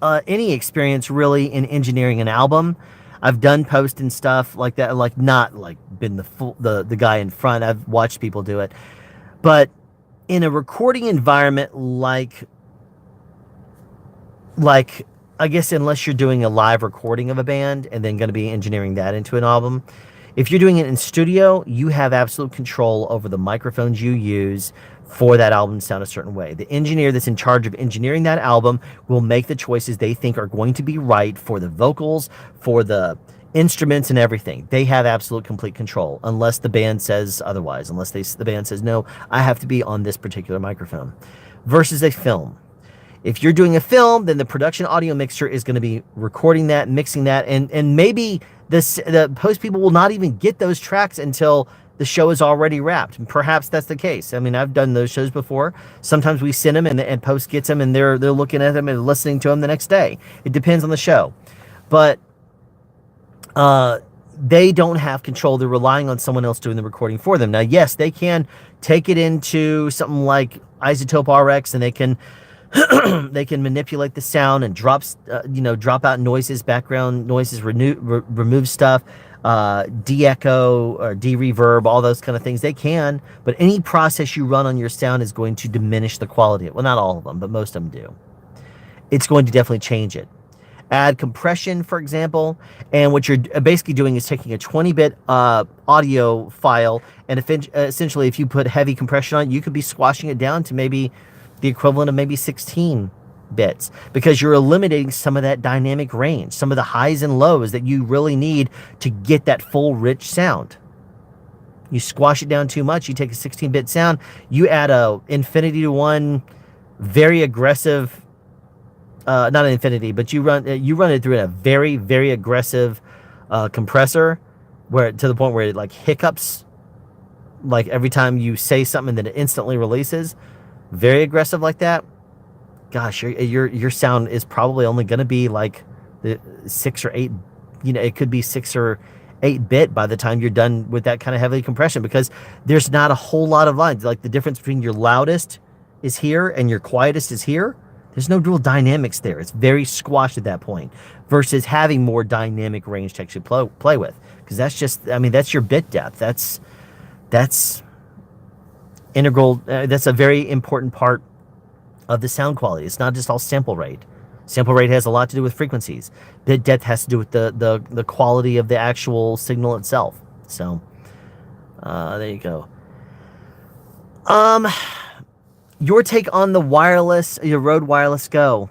any experience really in engineering an album. I've done post and stuff like that, like not like been the guy in front. I've watched people do it, but in a recording environment like I guess unless you're doing a live recording of a band and then going to be engineering that into an album, if you're doing it in studio, you have absolute control over the microphones you use for that album to sound a certain way. The engineer that's in charge of engineering that album will make the choices they think are going to be right for the vocals, for the instruments and everything. They have absolute complete control unless the band says otherwise, unless the band says, no, I have to be on this particular microphone. Versus a film. If you're doing a film, then the production audio mixer is going to be recording that, mixing that, and maybe the post people will not even get those tracks until the show is already wrapped. And perhaps that's the case. I mean, I've done those shows before. Sometimes we send them and post gets them and they're looking at them and listening to them the next day. It depends on the show. But they don't have control. They're relying on someone else doing the recording for them. Now, yes, they can take it into something like Isotope RX and they can they can manipulate the sound and drop out noises, background noises, remove stuff, de-echo or de-reverb, all those kind of things. They can, but any process you run on your sound is going to diminish the quality. Well, not all of them, but most of them do. It's going to definitely change it. add compression, for example. And what you're basically doing is taking a 20-bit audio file, and essentially, if you put heavy compression on it, you could be squashing it down to maybe the equivalent of maybe 16 bits, because you're eliminating some of that dynamic range, some of the highs and lows that you really need to get that full rich sound. You squash it down too much, you take a 16-bit sound, you add a infinity to one very aggressive, not an infinity, but you run it through a very, very aggressive compressor, where to the point where it like hiccups, like every time you say something that it instantly releases, very aggressive like that. Gosh, your sound is probably only going to be like the 6 or 8, it could be 6 or 8-bit by the time you're done with that kind of heavy compression, because there's not a whole lot of lines. Like the difference between your loudest is here and your quietest is here. There's no real dynamics there. It's very squashed at that point, versus having more dynamic range to actually play with, because that's just, that's your bit depth. That's integral. That's a very important part of the sound quality. It's not just all sample rate. Sample rate has a lot to do with frequencies. Bit depth has to do with the quality of the actual signal itself. So there you go. Your take on the Rode Wireless Go.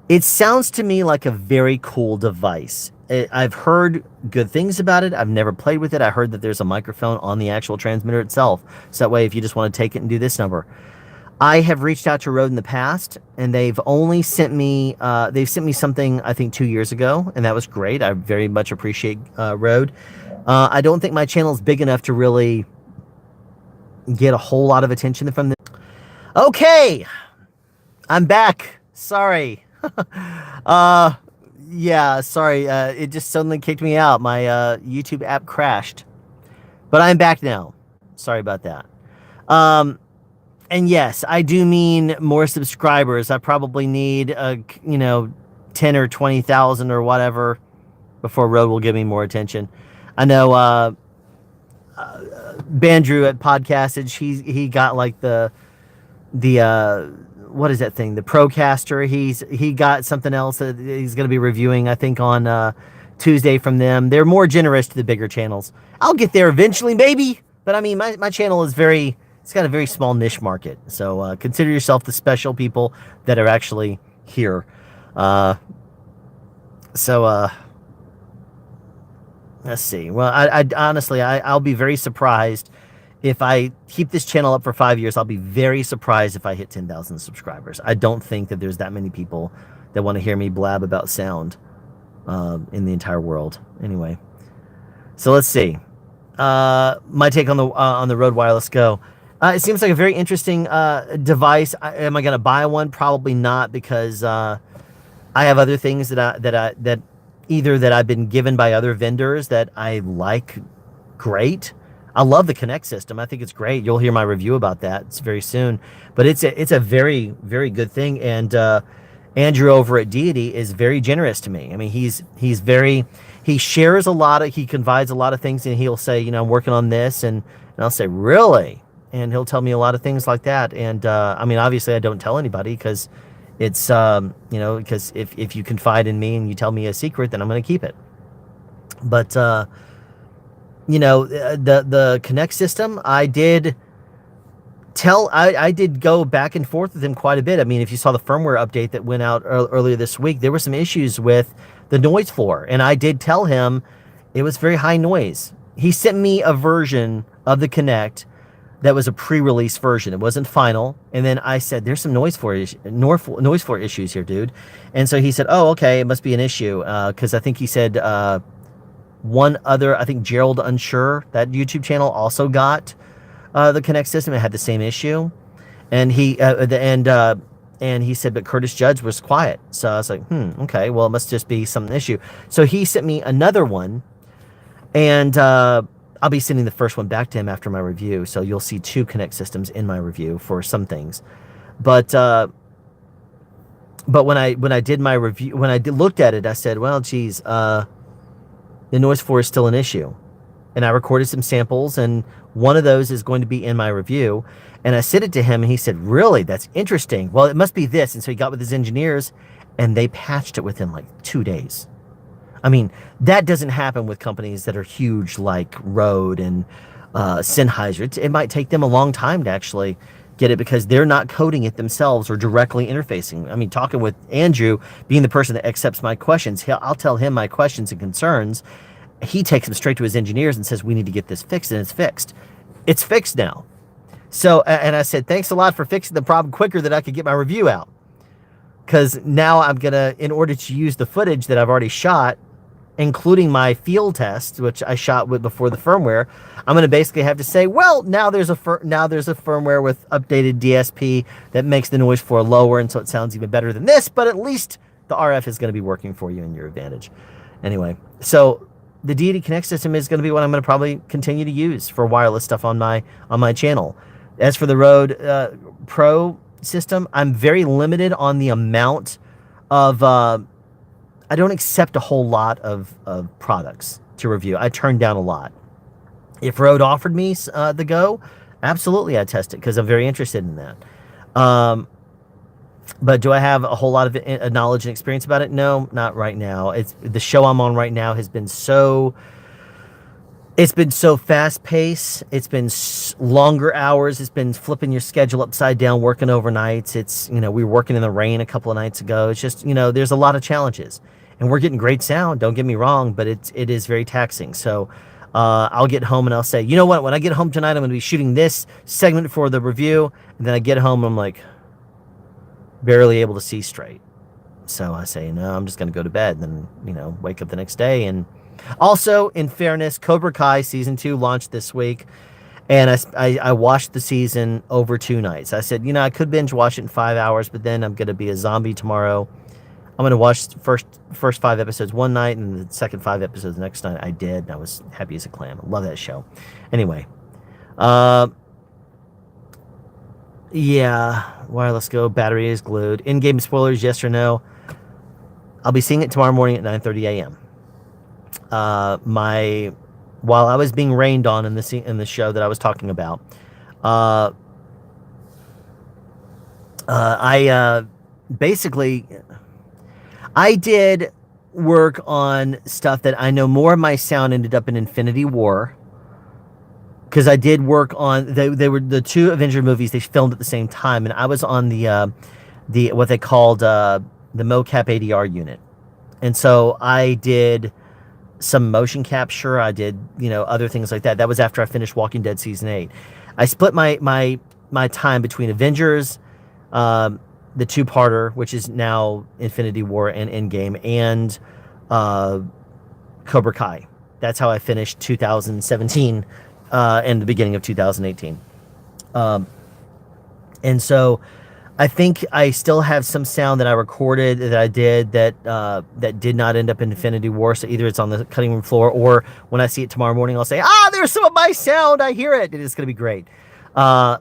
It sounds to me like a very cool device. I've heard good things about it. I've never played with it. I heard that there's a microphone on the actual transmitter itself, so that way if you just want to take it and do this number. I have reached out to Rode in the past, and they've only sent me something, I think, 2 years ago, and that was great. I very much appreciate Rode. I don't think my channel is big enough to really get a whole lot of attention from them. Okay, I'm back. Sorry. Yeah, sorry. It just suddenly kicked me out. My YouTube app crashed, but I'm back now. Sorry about that. And yes, I do mean more subscribers. I probably need 10 or 20,000 or whatever before Rode will give me more attention. I know Bandrew at Podcastage, he got like the what is that thing? The Procaster. He got something else that he's going to be reviewing, I think, on Tuesday from them. They're more generous to the bigger channels. I'll get there eventually, maybe. But my channel is it's got a very small niche market. So consider yourself the special people that are actually here. Let's see. Well, I honestly, I'll be very surprised if I keep this channel up for 5 years. I'll be very surprised if I hit 10,000 subscribers. I don't think that there's that many people that want to hear me blab about sound in the entire world. Anyway, so let's see. My take on the Rode Wireless Go. It seems like a very interesting device. Am I going to buy one? Probably not, because I have other things that I've been given by other vendors that I like. Great. I love the Kinect system. I think it's great. You'll hear my review about that. It's very soon. But it's a very, very good thing. And Andrew over at Deity is very generous to me. He shares a lot he confides a lot of things, and he'll say, I'm working on this, and I'll say, really? And he'll tell me a lot of things like that. And obviously I don't tell anybody, because it's because if you confide in me and you tell me a secret, then I'm going to keep it. But the Kinect system, I did go back and forth with him quite a bit. If you saw the firmware update that went out earlier this week, there were some issues with the noise floor, and I did tell him it was very high noise. He sent me a version of the Kinect that was a pre-release version. It wasn't final. And then I said, there's some noise floor issues here, dude. And so he said, oh, okay, it must be an issue. Because I think he said one other, I think Gerald Unsure, that YouTube channel, also got the Kinect system. It had the same issue. And he said, but Curtis Judge was quiet. So I was like, okay, well, it must just be some issue. So he sent me another one, and I'll be sending the first one back to him after my review. So you'll see 2 Kinect systems in my review for some things. But when I did my review, looked at it, I said, well, geez, the noise floor is still an issue. And I recorded some samples, and one of those is going to be in my review. And I sent it to him, and he said, really? That's interesting. Well, it must be this. And so he got with his engineers, and they patched it within like 2 days. I mean, that doesn't happen with companies that are huge like Rode and Sennheiser. It might take them a long time to actually get it because they're not coding it themselves or directly interfacing. I mean, talking with Andrew, being the person that accepts my questions, I'll tell him my questions and concerns. He takes them straight to his engineers and says, we need to get this fixed, and it's fixed. It's fixed now. So, and I said, thanks a lot for fixing the problem quicker than I could get my review out. Because now I'm going to, in order to use the footage that I've already shot, including my field test, which I shot with before the firmware, I'm going to basically have to say, well, now there's a firmware with updated DSP that makes the noise floor lower, and so it sounds even better than this, but at least the RF is going to be working for you in your advantage. Anyway, so the Deity Connect system is going to be what I'm going to probably continue to use for wireless stuff on my channel. As for the Rode Pro system, I'm very limited on the amount of I don't accept a whole lot of products to review. I turn down a lot. If Rode offered me the Go, absolutely I'd test it because I'm very interested in that. But do I have a whole lot of knowledge and experience about it? No, not right now. The show I'm on right now has been so... It's been so fast-paced. It's been longer hours. It's been flipping your schedule upside down, working overnights. It's, we were working in the rain a couple of nights ago. It's just, there's a lot of challenges. And we're getting great sound, don't get me wrong, but it is very taxing. So I'll get home and I'll say, you know what? When I get home tonight, I'm going to be shooting this segment for the review. And then I get home and I'm like, barely able to see straight. So I say, no, I'm just going to go to bed. And then, wake up the next day. And also, in fairness, Cobra Kai Season 2 launched this week, and I watched the season over 2 nights. I said, I could binge watch it in 5 hours, but then I'm going to be a zombie tomorrow. I'm going to watch the first 5 episodes one night, and the second 5 episodes the next night. I did, and I was happy as a clam. I love that show. Anyway, yeah, wireless Go, battery is glued. In-game spoilers, yes or no? I'll be seeing it tomorrow morning at 9:30 a.m. While I was being rained on in the show that I was talking about, I did work on stuff that I know more of my sound ended up in Infinity War, because I did work on they were the 2 Avenger movies. They filmed at the same time, and I was on the what they called the mocap ADR unit, and so I did some motion capture. I did, other things like that. That was after I finished Walking Dead Season 8. I split my time between Avengers, the 2-parter, which is now Infinity War and Endgame, and Cobra Kai. That's how I finished 2017 and the beginning of 2018. And so I think I still have some sound that I recorded that I did that did not end up in Infinity War. So either it's on the cutting room floor, or when I see it tomorrow morning, I'll say, there's some of my sound. I hear it. It's going to be great. I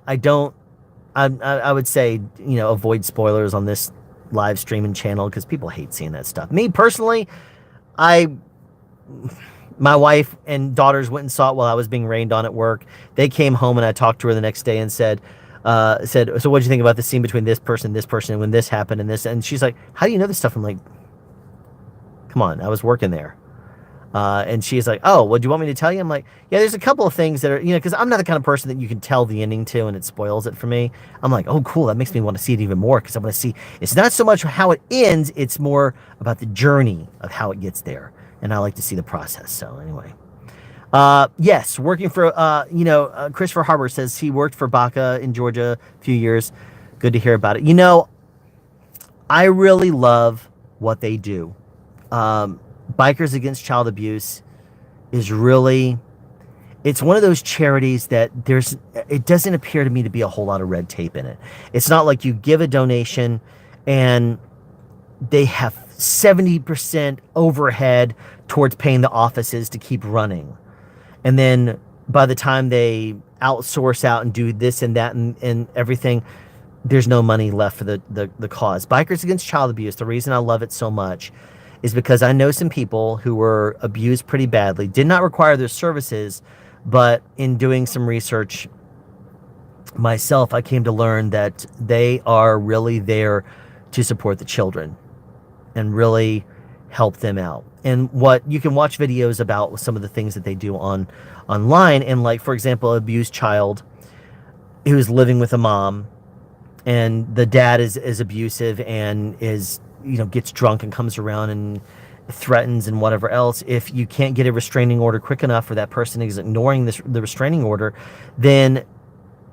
would say, avoid spoilers on this live streaming channel because people hate seeing that stuff. Me personally, my wife and daughters went and saw it while I was being rained on at work. They came home and I talked to her the next day and said, so what'd you think about the scene between this person, and when this happened and this? And she's like, how do you know this stuff? I'm like, come on, I was working there. And she's like, oh, well, do you want me to tell you? I'm like, yeah, there's a couple of things that are, because I'm not the kind of person that you can tell the ending to and it spoils it for me. I'm like, oh, cool. That makes me want to see it even more because I want to see, it's not so much how it ends, it's more about the journey of how it gets there. And I like to see the process. So anyway. Yes, working for, Christopher Harbor says he worked for Baca in Georgia a few years. Good to hear about it. I really love what they do. Bikers Against Child Abuse is really, it's one of those charities that it doesn't appear to me to be a whole lot of red tape in it. It's not like you give a donation and they have 70% overhead towards paying the offices to keep running. And then by the time they outsource out and do this and that and everything, there's no money left for the cause. Bikers Against Child Abuse, the reason I love it so much is because I know some people who were abused pretty badly, did not require their services, but in doing some research myself, I came to learn that they are really there to support the children. and really help them out. And what you can watch videos about some of the things that they do online, and like, for example, abused child who's living with a mom, and the dad is abusive and is, gets drunk and comes around and threatens and whatever else. If you can't get a restraining order quick enough, or that person is ignoring the restraining order, then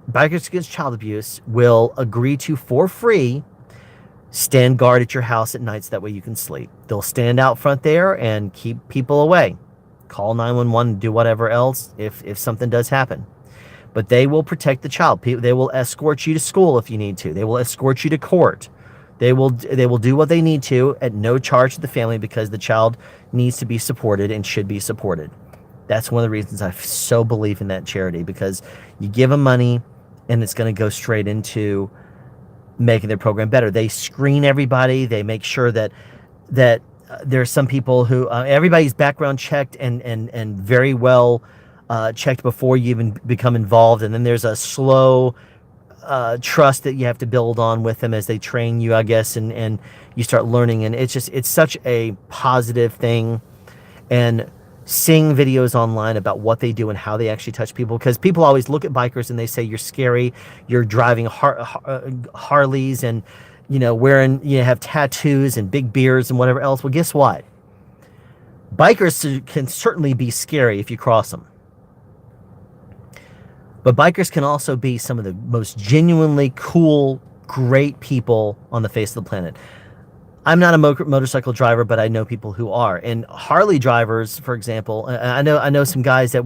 Bikers Against Child Abuse will agree to, for free, stand guard at your house at nights. That way you can sleep. They'll stand out front there and keep people away. Call 911, do whatever else if something does happen. But they will protect the child. They will escort you to school if you need to. They will escort you to court. They will do what they need to at no charge to the family, because the child needs to be supported and should be supported. That's one of the reasons I so believe in that charity, because you give them money and it's going to go straight into making their program better. They screen everybody. They make sure that there are some people who everybody's background checked and very well checked before you even become involved. And then there's a slow trust that you have to build on with them as they train you, I guess, and you start learning. And it's such a positive thing. And seeing videos online about what they do and how they actually touch people, because people always look at bikers and they say, you're scary, you're driving Harleys and wearing, have tattoos and big beards and whatever else. Well, guess what? Bikers can certainly be scary if you cross them. But bikers can also be some of the most genuinely cool, great people on the face of the planet. I'm not a motorcycle driver, but I know people who are. And Harley drivers, for example, I know some guys that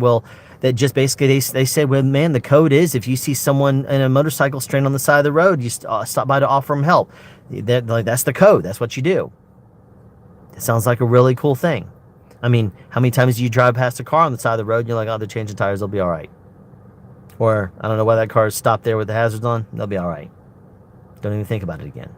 just basically they say, well, man, the code is, if you see someone in a motorcycle stranded on the side of the road, you stop by to offer them help. That's the code. That's what you do. It sounds like a really cool thing. I mean, how many times do you drive past a car on the side of the road and you're like, oh, they're changing tires, they'll be all right. Or, I don't know why that car is stopped there with the hazards on, they'll be all right. Don't even think about it again.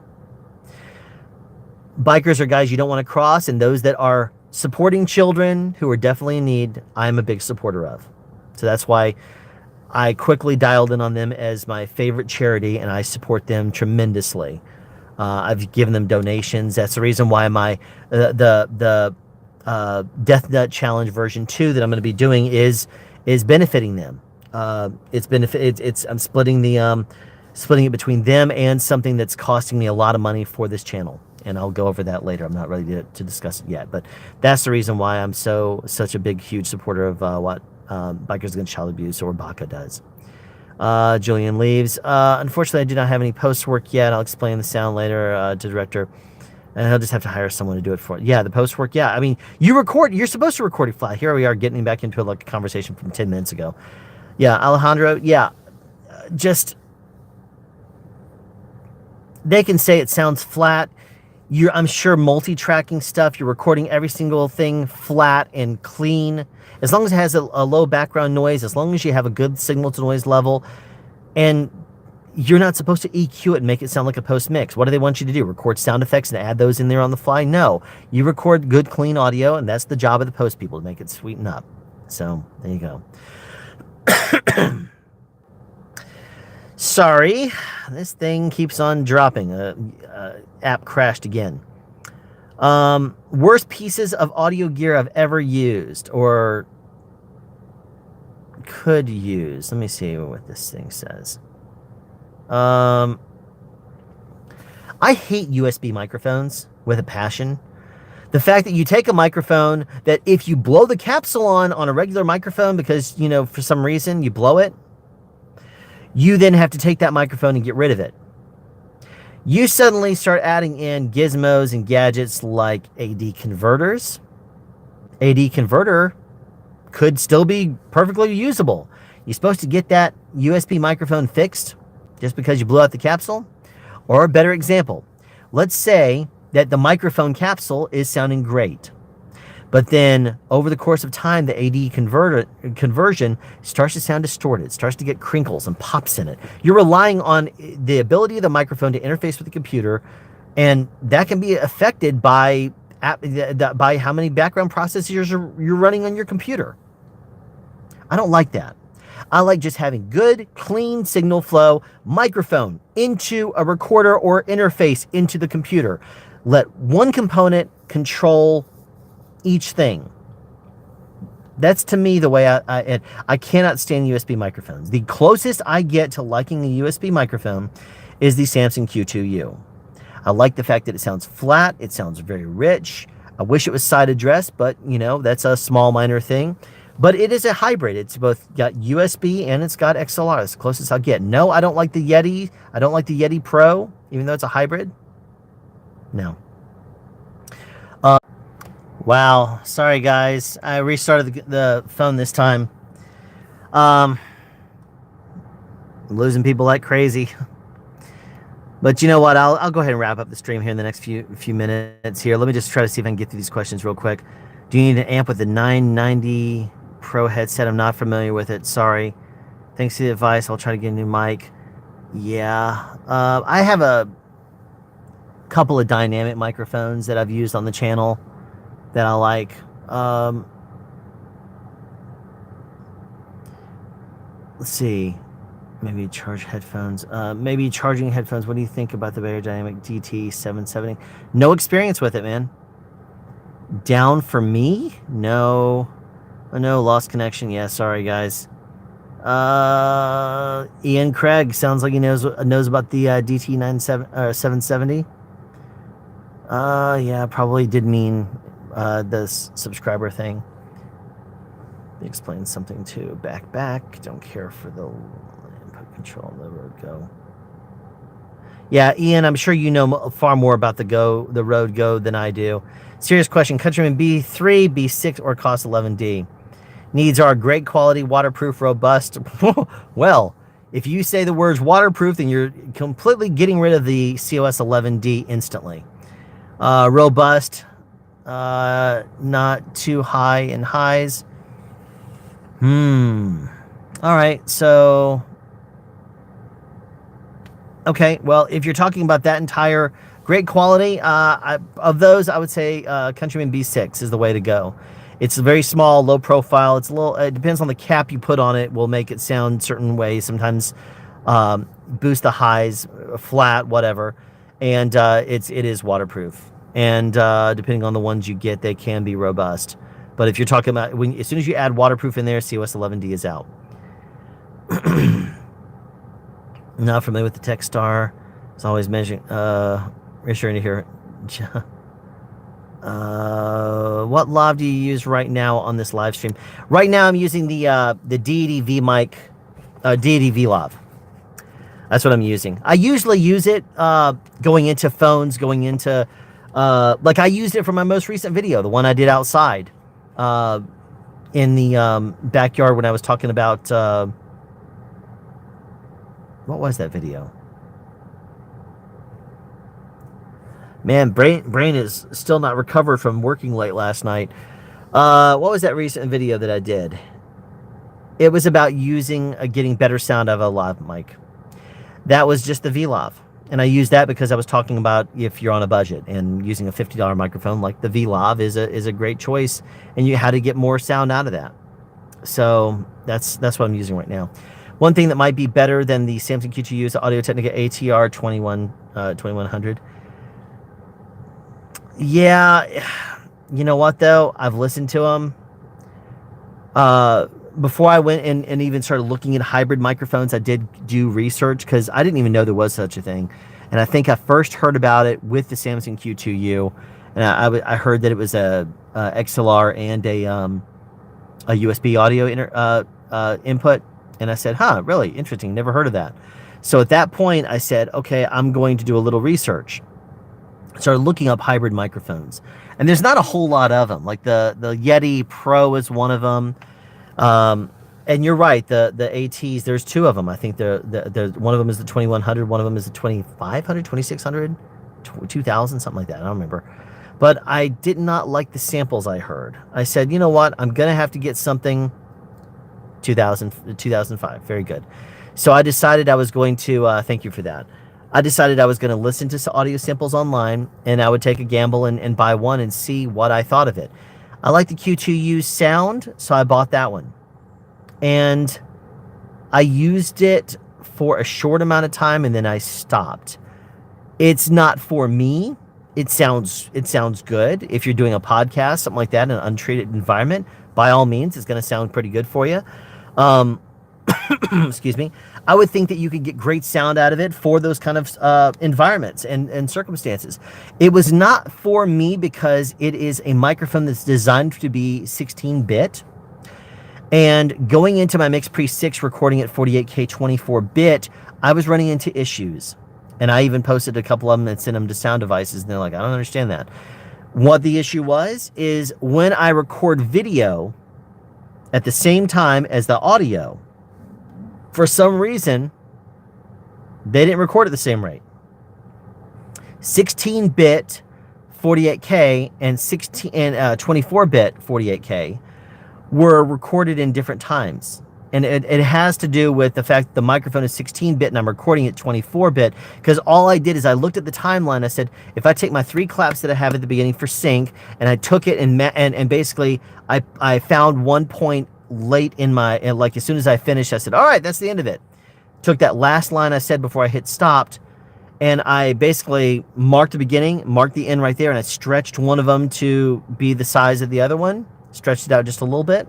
Bikers are guys you don't want to cross, and those that are supporting children who are definitely in need, I'm a big supporter of. So that's why I quickly dialed in on them as my favorite charity, and I support them tremendously. I've given them donations. That's the reason why my the Death Nut Challenge version 2 that I'm going to be doing is benefiting them. I'm splitting it between them and something that's costing me a lot of money for this channel. And I'll go over that later. I'm not ready to discuss it yet. But that's the reason why I'm such a big, huge supporter of what Bikers Against Child Abuse, or BACA, does. Julian leaves. Unfortunately, I do not have any post work yet. I'll explain the sound later to director. And he'll just have to hire someone to do it for it. Yeah, the post work. Yeah, I mean, you're supposed to record it flat. Here we are getting back into a conversation from 10 minutes ago. Yeah, Alejandro. Yeah, just they can say it sounds flat. I'm sure multi-tracking stuff, you're recording every single thing flat and clean. As long as it has a low background noise, as long as you have a good signal to noise level, and you're not supposed to EQ it and make it sound like a post mix. What do they want you to do? Record sound effects and add those in there on the fly? No. You record good, clean audio, and that's the job of the post people, to make it sweeten up. So, there you go. Sorry, this thing keeps on dropping. App crashed again. Worst pieces of audio gear I've ever used or could use. Let me see what this thing says. I hate USB microphones with a passion. The fact that you take a microphone that if you blow the capsule on a regular microphone because, for some reason you blow it, you then have to take that microphone and get rid of it. You suddenly start adding in gizmos and gadgets like AD converters. AD converter could still be perfectly usable. You're supposed to get that USB microphone fixed just because you blew out the capsule. Or a better example, let's say that the microphone capsule is sounding great, but then over the course of time, the AD conversion starts to sound distorted, starts to get crinkles and pops in it. You're relying on the ability of the microphone to interface with the computer, and that can be affected by how many background processors you're running on your computer. I don't like that. I like just having good, clean signal flow, microphone into a recorder or interface into the computer. Let one component control each thing. That's to me the way I cannot stand USB microphones. The closest I get to liking a USB microphone is the Samson Q2U. I like the fact that it sounds flat. It sounds very rich. I wish it was side addressed, but you know, that's a small minor thing. But it is a hybrid. It's both got USB and it's got XLR. That's the closest I'll get. No, I don't like the Yeti. I don't like the Yeti Pro, even though it's a hybrid. No. Wow. Sorry, guys. I restarted the phone this time. Losing people like crazy. But you know what? I'll go ahead and wrap up the stream here in the next few minutes here. Let me just try to see if I can get through these questions real quick. Do you need an amp with a 990 Pro headset? I'm not familiar with it. Sorry. Thanks for the advice. I'll try to get a new mic. Yeah. I have a couple of dynamic microphones that I've used on the channel that I like. Let's see. Maybe charge headphones. Maybe charging headphones. What do you think about the Beyerdynamic DT770? No experience with it, man. Down for me? No. Oh, no, lost connection. Yeah, sorry, guys. Ian Craig sounds like he knows about the DT770. Yeah, probably did mean the subscriber thing. They explained something too. Back. Don't care for the input control. The Rode Go. Yeah, Ian, I'm sure you know far more about the Rode Go than I do. Serious question: Countryman B3, B6, or Cost 11D? Needs are great quality, waterproof, robust. Well, if you say the words waterproof, then you're completely getting rid of the COS 11D instantly. Robust. Not too high in highs. All right, so okay, well, if you're talking about that entire great quality, of those, I would say Countryman B6 is the way to go. It's very small, low profile. It's a little. It depends on the cap you put on it. Will make it sound certain ways. Sometimes boost the highs, flat, whatever, and it is waterproof. And depending on the ones you get, they can be robust. But if you're talking about as soon as you add waterproof in there, COS 11D is out. Not familiar with the Techstar. It's always measuring. Reassuring to hear. What lav do you use right now on this live stream? Right now, I'm using the Deity V mic, Deity V lav. That's what I'm using. I usually use it going into phones, going into like I used it for my most recent video, the one I did outside in the backyard when I was talking about what was that video? Man, brain is still not recovered from working late last night. What was that recent video that I did? It was about getting better sound out of a lav mic. That was just the VLav. And I used that because I was talking about if you're on a budget and using a $50 microphone like the VLav is a great choice, and you how to get more sound out of that. So that's what I'm using right now. One thing that might be better than the Samson Q2U is the Audio-Technica ATR 2100. Yeah, you know what though? I've listened to them. Before I went and even started looking at hybrid microphones, I did do research because I didn't even know there was such a thing. And I think I first heard about it with the Samson Q2U, and I heard that it was a XLR and a USB audio input. And I said, huh, really interesting. Never heard of that. So at that point, I said, okay, I'm going to do a little research. Started looking up hybrid microphones, and there's not a whole lot of them. Like the Yeti Pro is one of them. And you're right, the ATs, there's two of them. I think the one of them is the 2100, one of them is the 2500, 2600, 2000, something like that. I don't remember. But I did not like the samples I heard. I said, you know what? I'm going to have to get something 2005. Very good. So I decided I was going to, thank you for that. I decided I was going to listen to audio samples online, and I would take a gamble and buy one and see what I thought of it. I like the Q2U sound, so I bought that one. And I used it for a short amount of time, and then I stopped. It's not for me. it sounds good. If you're doing a podcast, something like that, in an untreated environment, by all means, it's going to sound pretty good for you. Um, excuse me. I would think that you could get great sound out of it for those kind of environments and circumstances. It was not for me because it is a microphone that's designed to be 16-bit. And going into my Mix Pre 6 recording at 48K 24-bit, I was running into issues. And I even posted a couple of them and sent them to Sound Devices, and they're like, I don't understand that. What the issue was is when I record video at the same time as the audio, for some reason, they didn't record at the same rate. 16-bit 48K and 24-bit 48K were recorded in different times. And it has to do with the fact that the microphone is 16-bit and I'm recording at 24-bit, because all I did is I looked at the timeline. I said, if I take my 3 claps that I have at the beginning for sync, and I took it and basically I found one point late in my, like as soon as I finished, I said, all right, that's the end of it. Took that last line I said before I hit stopped, and I basically marked the beginning, marked the end right there, and I stretched one of them to be the size of the other one, stretched it out just a little bit,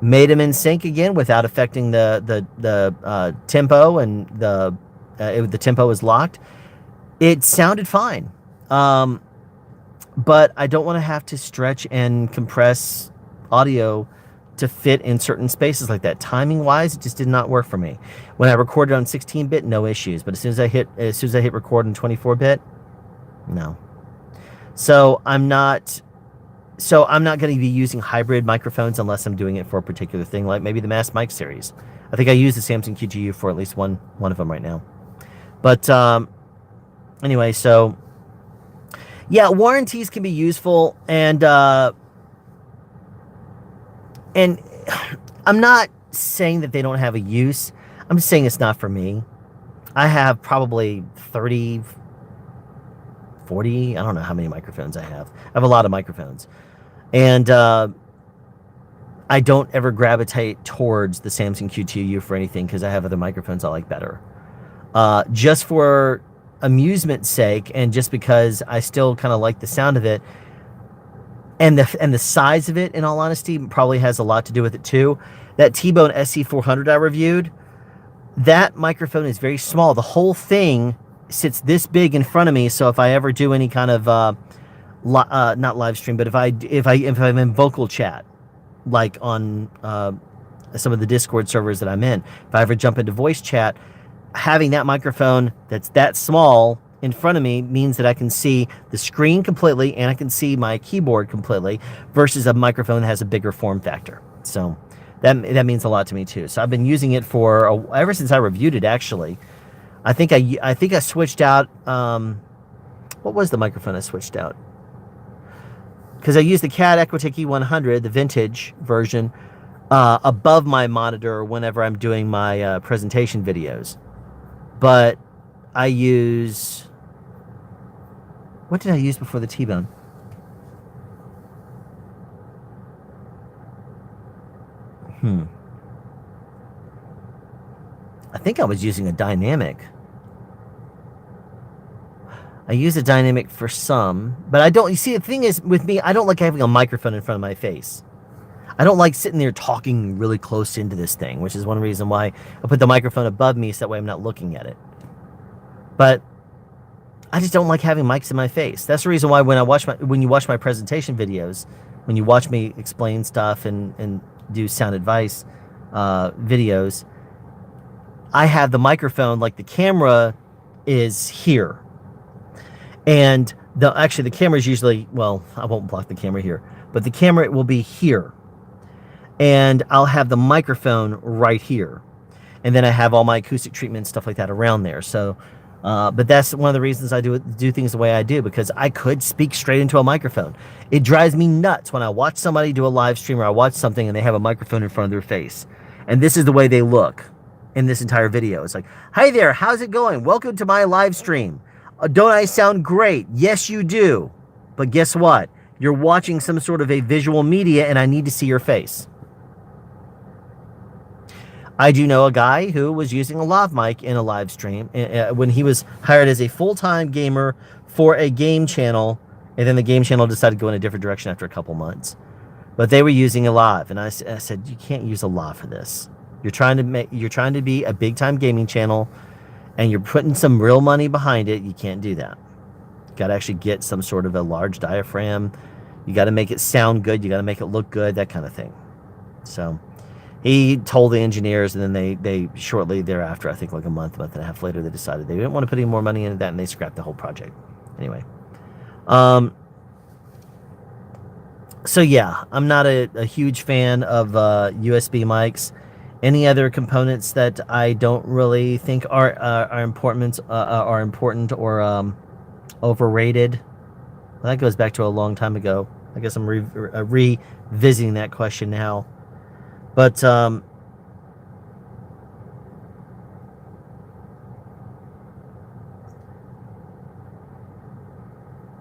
made them in sync again without affecting the tempo, and the tempo was locked. It sounded fine, but I don't want to have to stretch and compress audio to fit in certain spaces like that. Timing wise, it just did not work for me. When I recorded on 16-bit, no issues, but as soon as I hit record in 24-bit, no. So I'm not going to be using hybrid microphones unless I'm doing it for a particular thing, like maybe the Mass Mic series. I think I use the Samson QGU for at least one of them right now. But anyway, so yeah, warranties can be useful, and I'm not saying that they don't have a use. I'm just saying it's not for me. I have probably 30, 40, I don't know how many microphones I have. I have a lot of microphones. And I don't ever gravitate towards the Samson Q2U for anything because I have other microphones I like better. Just for amusement's sake, and just because I still kind of like the sound of it, and the size of it, in all honesty, probably has a lot to do with it too. That T-Bone SC400 I reviewed, that microphone is very small. The whole thing sits this big in front of me, so if I ever do any kind of not live stream, but if I'm in vocal chat, like on some of the Discord servers that I'm in, if I ever jump into voice chat, having that microphone that's that small in front of me means that I can see the screen completely and I can see my keyboard completely, versus a microphone that has a bigger form factor. So that means a lot to me too. So I've been using it for ever since I reviewed it. Actually, I think I switched out. What was the microphone I switched out? Because I used the CAD Equitech E100, the vintage version, above my monitor whenever I'm doing my presentation videos. But I use... What did I use before the T-Bone? I think I was using a dynamic. I use a dynamic for some, but I don't... You see, the thing is, with me, I don't like having a microphone in front of my face. I don't like sitting there talking really close into this thing, which is one reason why I put the microphone above me, so that way I'm not looking at it. But I just don't like having mics in my face. That's the reason why when you watch my presentation videos, when you watch me explain stuff and do sound advice videos, I have the microphone, like the camera is here. And the camera is usually, well, I won't block the camera here, but the camera will be here. And I'll have the microphone right here. And then I have all my acoustic treatment and stuff like that around there. So, but that's one of the reasons I do things the way I do, because I could speak straight into a microphone. It drives me nuts when I watch somebody do a live stream, or I watch something and they have a microphone in front of their face. And this is the way they look in this entire video. It's like, hi there, how's it going? Welcome to my live stream. Don't I sound great? Yes, you do. But guess what? You're watching some sort of a visual media, and I need to see your face. I do know a guy who was using a lav mic in a live stream when he was hired as a full-time gamer for a game channel, and then the game channel decided to go in a different direction after a couple months. But they were using a Live, and I said, you can't use a Live for this. You're trying to be a big time gaming channel, and you're putting some real money behind it. You can't do that. You got to actually get some sort of a large diaphragm. You got to make it sound good. You got to make it look good, that kind of thing. So he told the engineers, and then they shortly thereafter, I think like a month and a half later, they decided they didn't want to put any more money into that, and they scrapped the whole project. Anyway, so yeah, I'm not a huge fan of USB mics. Any other components that I don't really think are important or overrated? Well, that goes back to a long time ago. I guess I'm revisiting that question now. But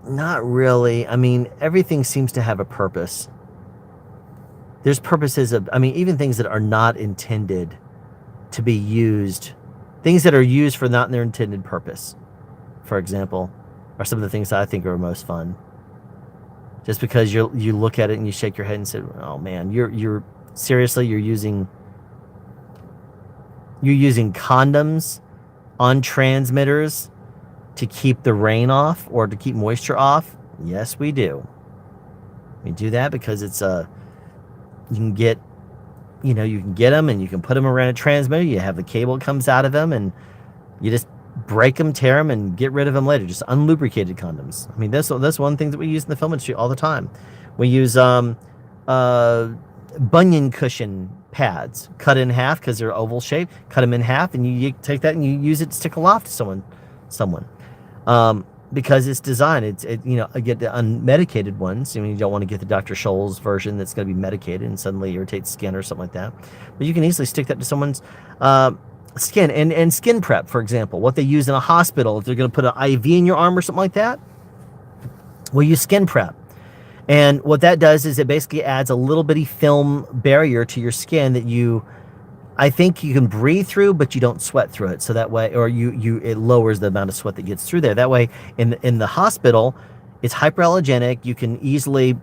not really. I mean, everything seems to have a purpose. There's purposes of, I mean, even things that are not intended to be used, things that are used for not their intended purpose, for example, are some of the things that I think are most fun. Just because you look at it and you shake your head and say, "Oh man, you're seriously you're using condoms on transmitters to keep the rain off or to keep moisture off?" Yes, we do. We do that because it's you can get them and you can put them around a transmitter. You have the cable comes out of them, and you just break them, tear them, and get rid of them later. Just unlubricated condoms. I mean, that's one thing that we use in the film industry all the time. We use bunion cushion pads, cut in half because they're oval shaped. Cut them in half, and you take that and you use it to stick aloft to someone. Because it's designed, I get the unmedicated ones. I mean, you don't want to get the Dr. Scholl's version that's going to be medicated and suddenly irritates skin or something like that. But you can easily stick that to someone's skin. And skin prep, for example, what they use in a hospital, if they're going to put an IV in your arm or something like that, we'll use skin prep. And what that does is it basically adds a little bitty film barrier to your skin that I think you can breathe through, but you don't sweat through it. So that way, or it lowers the amount of sweat that gets through there. That way, in the hospital, it's hyperallergenic. You can easily,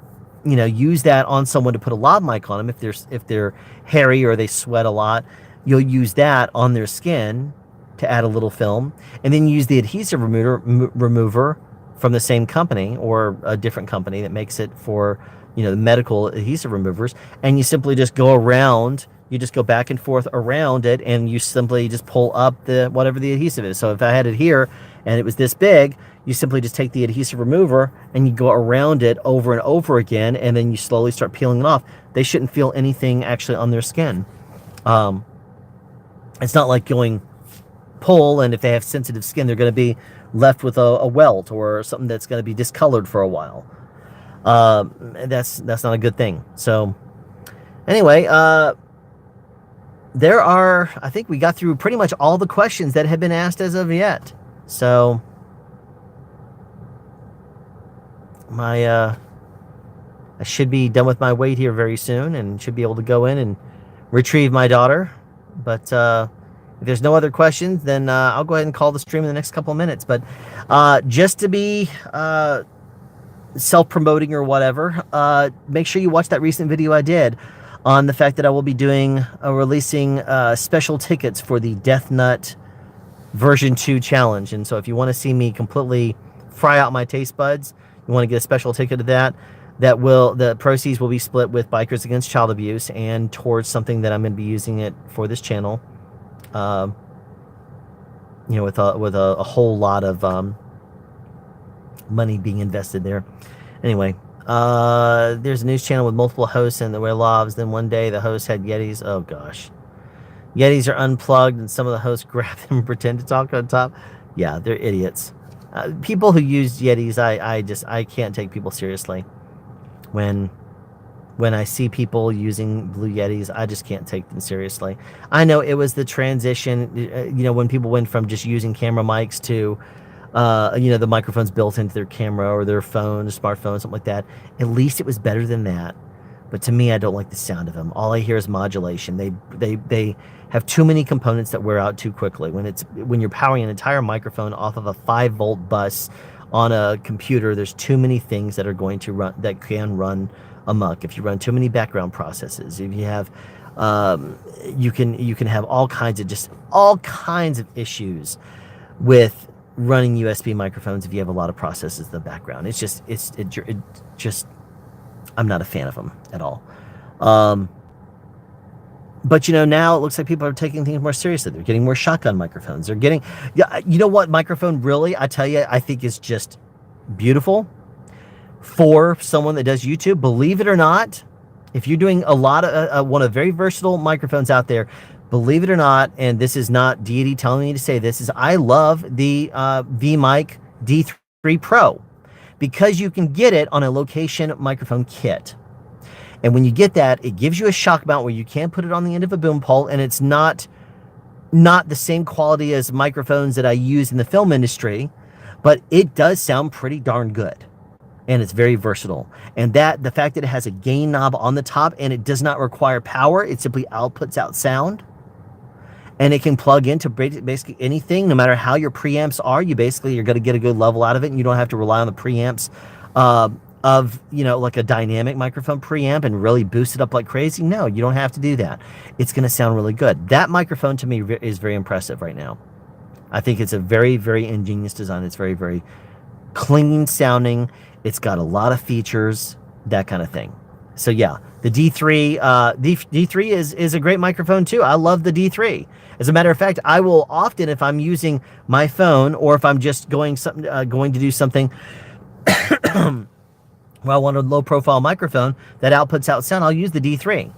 use that on someone to put a lav mic on them if they're hairy or they sweat a lot. You'll use that on their skin to add a little film, and then you use the adhesive remover from the same company or a different company that makes it for the medical adhesive removers, and you simply just go around. You just go back and forth around it, and you simply just pull up whatever the adhesive is. So if I had it here and it was this big, you simply just take the adhesive remover and you go around it over and over again, and then you slowly start peeling it off. They shouldn't feel anything actually on their skin. It's not like going pull, and if they have sensitive skin, they're going to be left with a welt or something that's going to be discolored for a while. That's not a good thing. So anyway, I think we got through pretty much all the questions that have been asked as of yet. So I should be done with my wait here very soon and should be able to go in and retrieve my daughter. But if there's no other questions, then I'll go ahead and call the stream in the next couple of minutes. But just to be self-promoting or whatever, make sure you watch that recent video I did on the fact that I will be releasing special tickets for the Death Nut version 2 challenge. And so if you want to see me completely fry out my taste buds, you want to get a special ticket to that, the proceeds will be split with Bikers Against Child Abuse and towards something that I'm going to be using it for this channel. With a whole lot of money being invested there. Anyway, there's a news channel with multiple hosts and the way lavs. Then one day the host had Yetis. Oh gosh, Yetis are unplugged and some of the hosts grab them and pretend to talk on top. Yeah, they're idiots. People who use Yetis, I can't take people seriously. When I see people using Blue Yetis, I just can't take them seriously. I know it was the transition, when people went from just using camera mics to the microphones built into their camera or their phone, smartphone, something like that. At least it was better than that. But to me, I don't like the sound of them. All I hear is modulation. They have too many components that wear out too quickly. When you're powering an entire microphone off of a 5-volt bus on a computer, there's too many things that are going to run, that can run amok. If you run too many background processes, if you have, you can have all kinds of issues with running USB microphones if you have a lot of processes in the background. It's just I'm not a fan of them at all. But now it looks like people are taking things more seriously. They're getting more shotgun microphones. They're getting, you know what microphone really, I tell you, I think is just beautiful for someone that does YouTube. Believe it or not, if you're doing a lot of one of very versatile microphones out there, believe it or not, and this is not deity telling me to say this, is I love the V-Mic D3 Pro, because you can get it on a location microphone kit. And when you get that, it gives you a shock mount where you can put it on the end of a boom pole, and it's not the same quality as microphones that I use in the film industry, but it does sound pretty darn good. And it's very versatile. And the fact that it has a gain knob on the top and it does not require power, it simply outputs out sound. And it can plug into basically anything, no matter how your preamps are. You're going to get a good level out of it, and you don't have to rely on the preamps of like a dynamic microphone preamp and really boost it up like crazy. No, you don't have to do that. It's going to sound really good. That microphone to me is very impressive right now. I think it's a very, very ingenious design. It's very, very clean sounding. It's got a lot of features, that kind of thing. So yeah, the D3 D3 is a great microphone too. I love the D3. As a matter of fact, I will often, if I'm using my phone or if I'm just going to do something well, I want a low profile microphone that outputs out sound, I'll use the D3.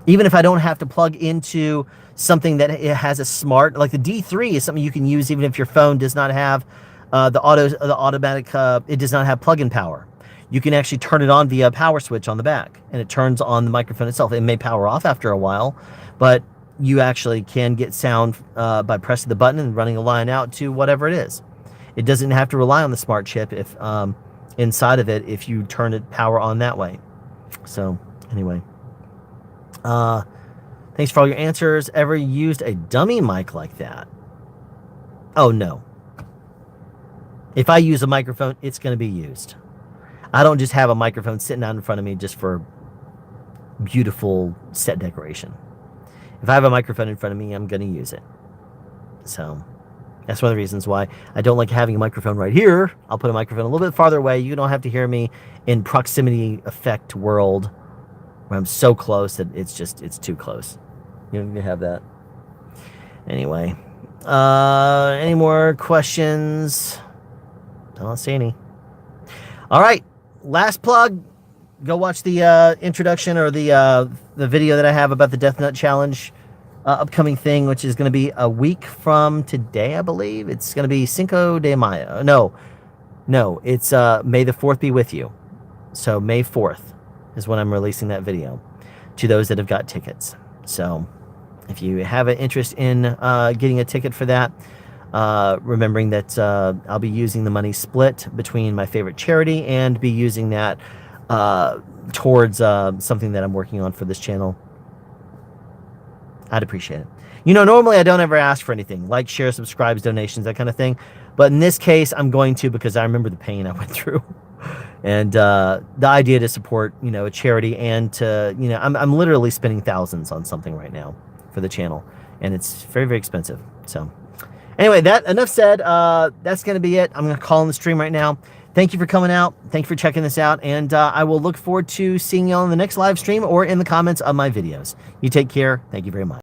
Even if I don't have to plug into something that it has a smart, like the D3 is something you can use even if your phone does not have the automatic, it does not have plug-in power. You can actually turn it on via a power switch on the back, and it turns on the microphone itself. It may power off after a while, but you actually can get sound by pressing the button and running a line out to whatever it is. It doesn't have to rely on the smart chip if inside of it if you turn it power on that way. So anyway, thanks for all your answers. Ever used a dummy mic like that? Oh no. If I use a microphone, it's going to be used. I don't just have a microphone sitting out in front of me just for beautiful set decoration. If I have a microphone in front of me, I'm going to use it. So that's one of the reasons why I don't like having a microphone right here. I'll put a microphone a little bit farther away. You don't have to hear me in proximity effect world where I'm so close that it's too close. You don't need to have that. Anyway, any more questions? I don't see any. All right, last plug. Go watch the introduction or the video that I have about the Death Nut Challenge upcoming thing, which is going to be a week from today, I believe. It's going to be Cinco de Mayo. No, it's May the 4th be with you. So May 4th is when I'm releasing that video to those that have got tickets. So if you have an interest in getting a ticket for that, remembering that I'll be using the money split between my favorite charity and be using that towards something that I'm working on for this channel, I'd appreciate it. Normally I don't ever ask for anything, like, share, subscribes, donations, that kind of thing. But in this case, I'm going to, because I remember the pain I went through. And the idea to support, a charity, and to, I'm literally spending thousands on something right now for the channel. And it's very, very expensive. So anyway, enough said. That's going to be it. I'm going to call in the stream right now. Thank you for coming out. Thank you for checking this out. And I will look forward to seeing you on the next live stream or in the comments of my videos. You take care. Thank you very much.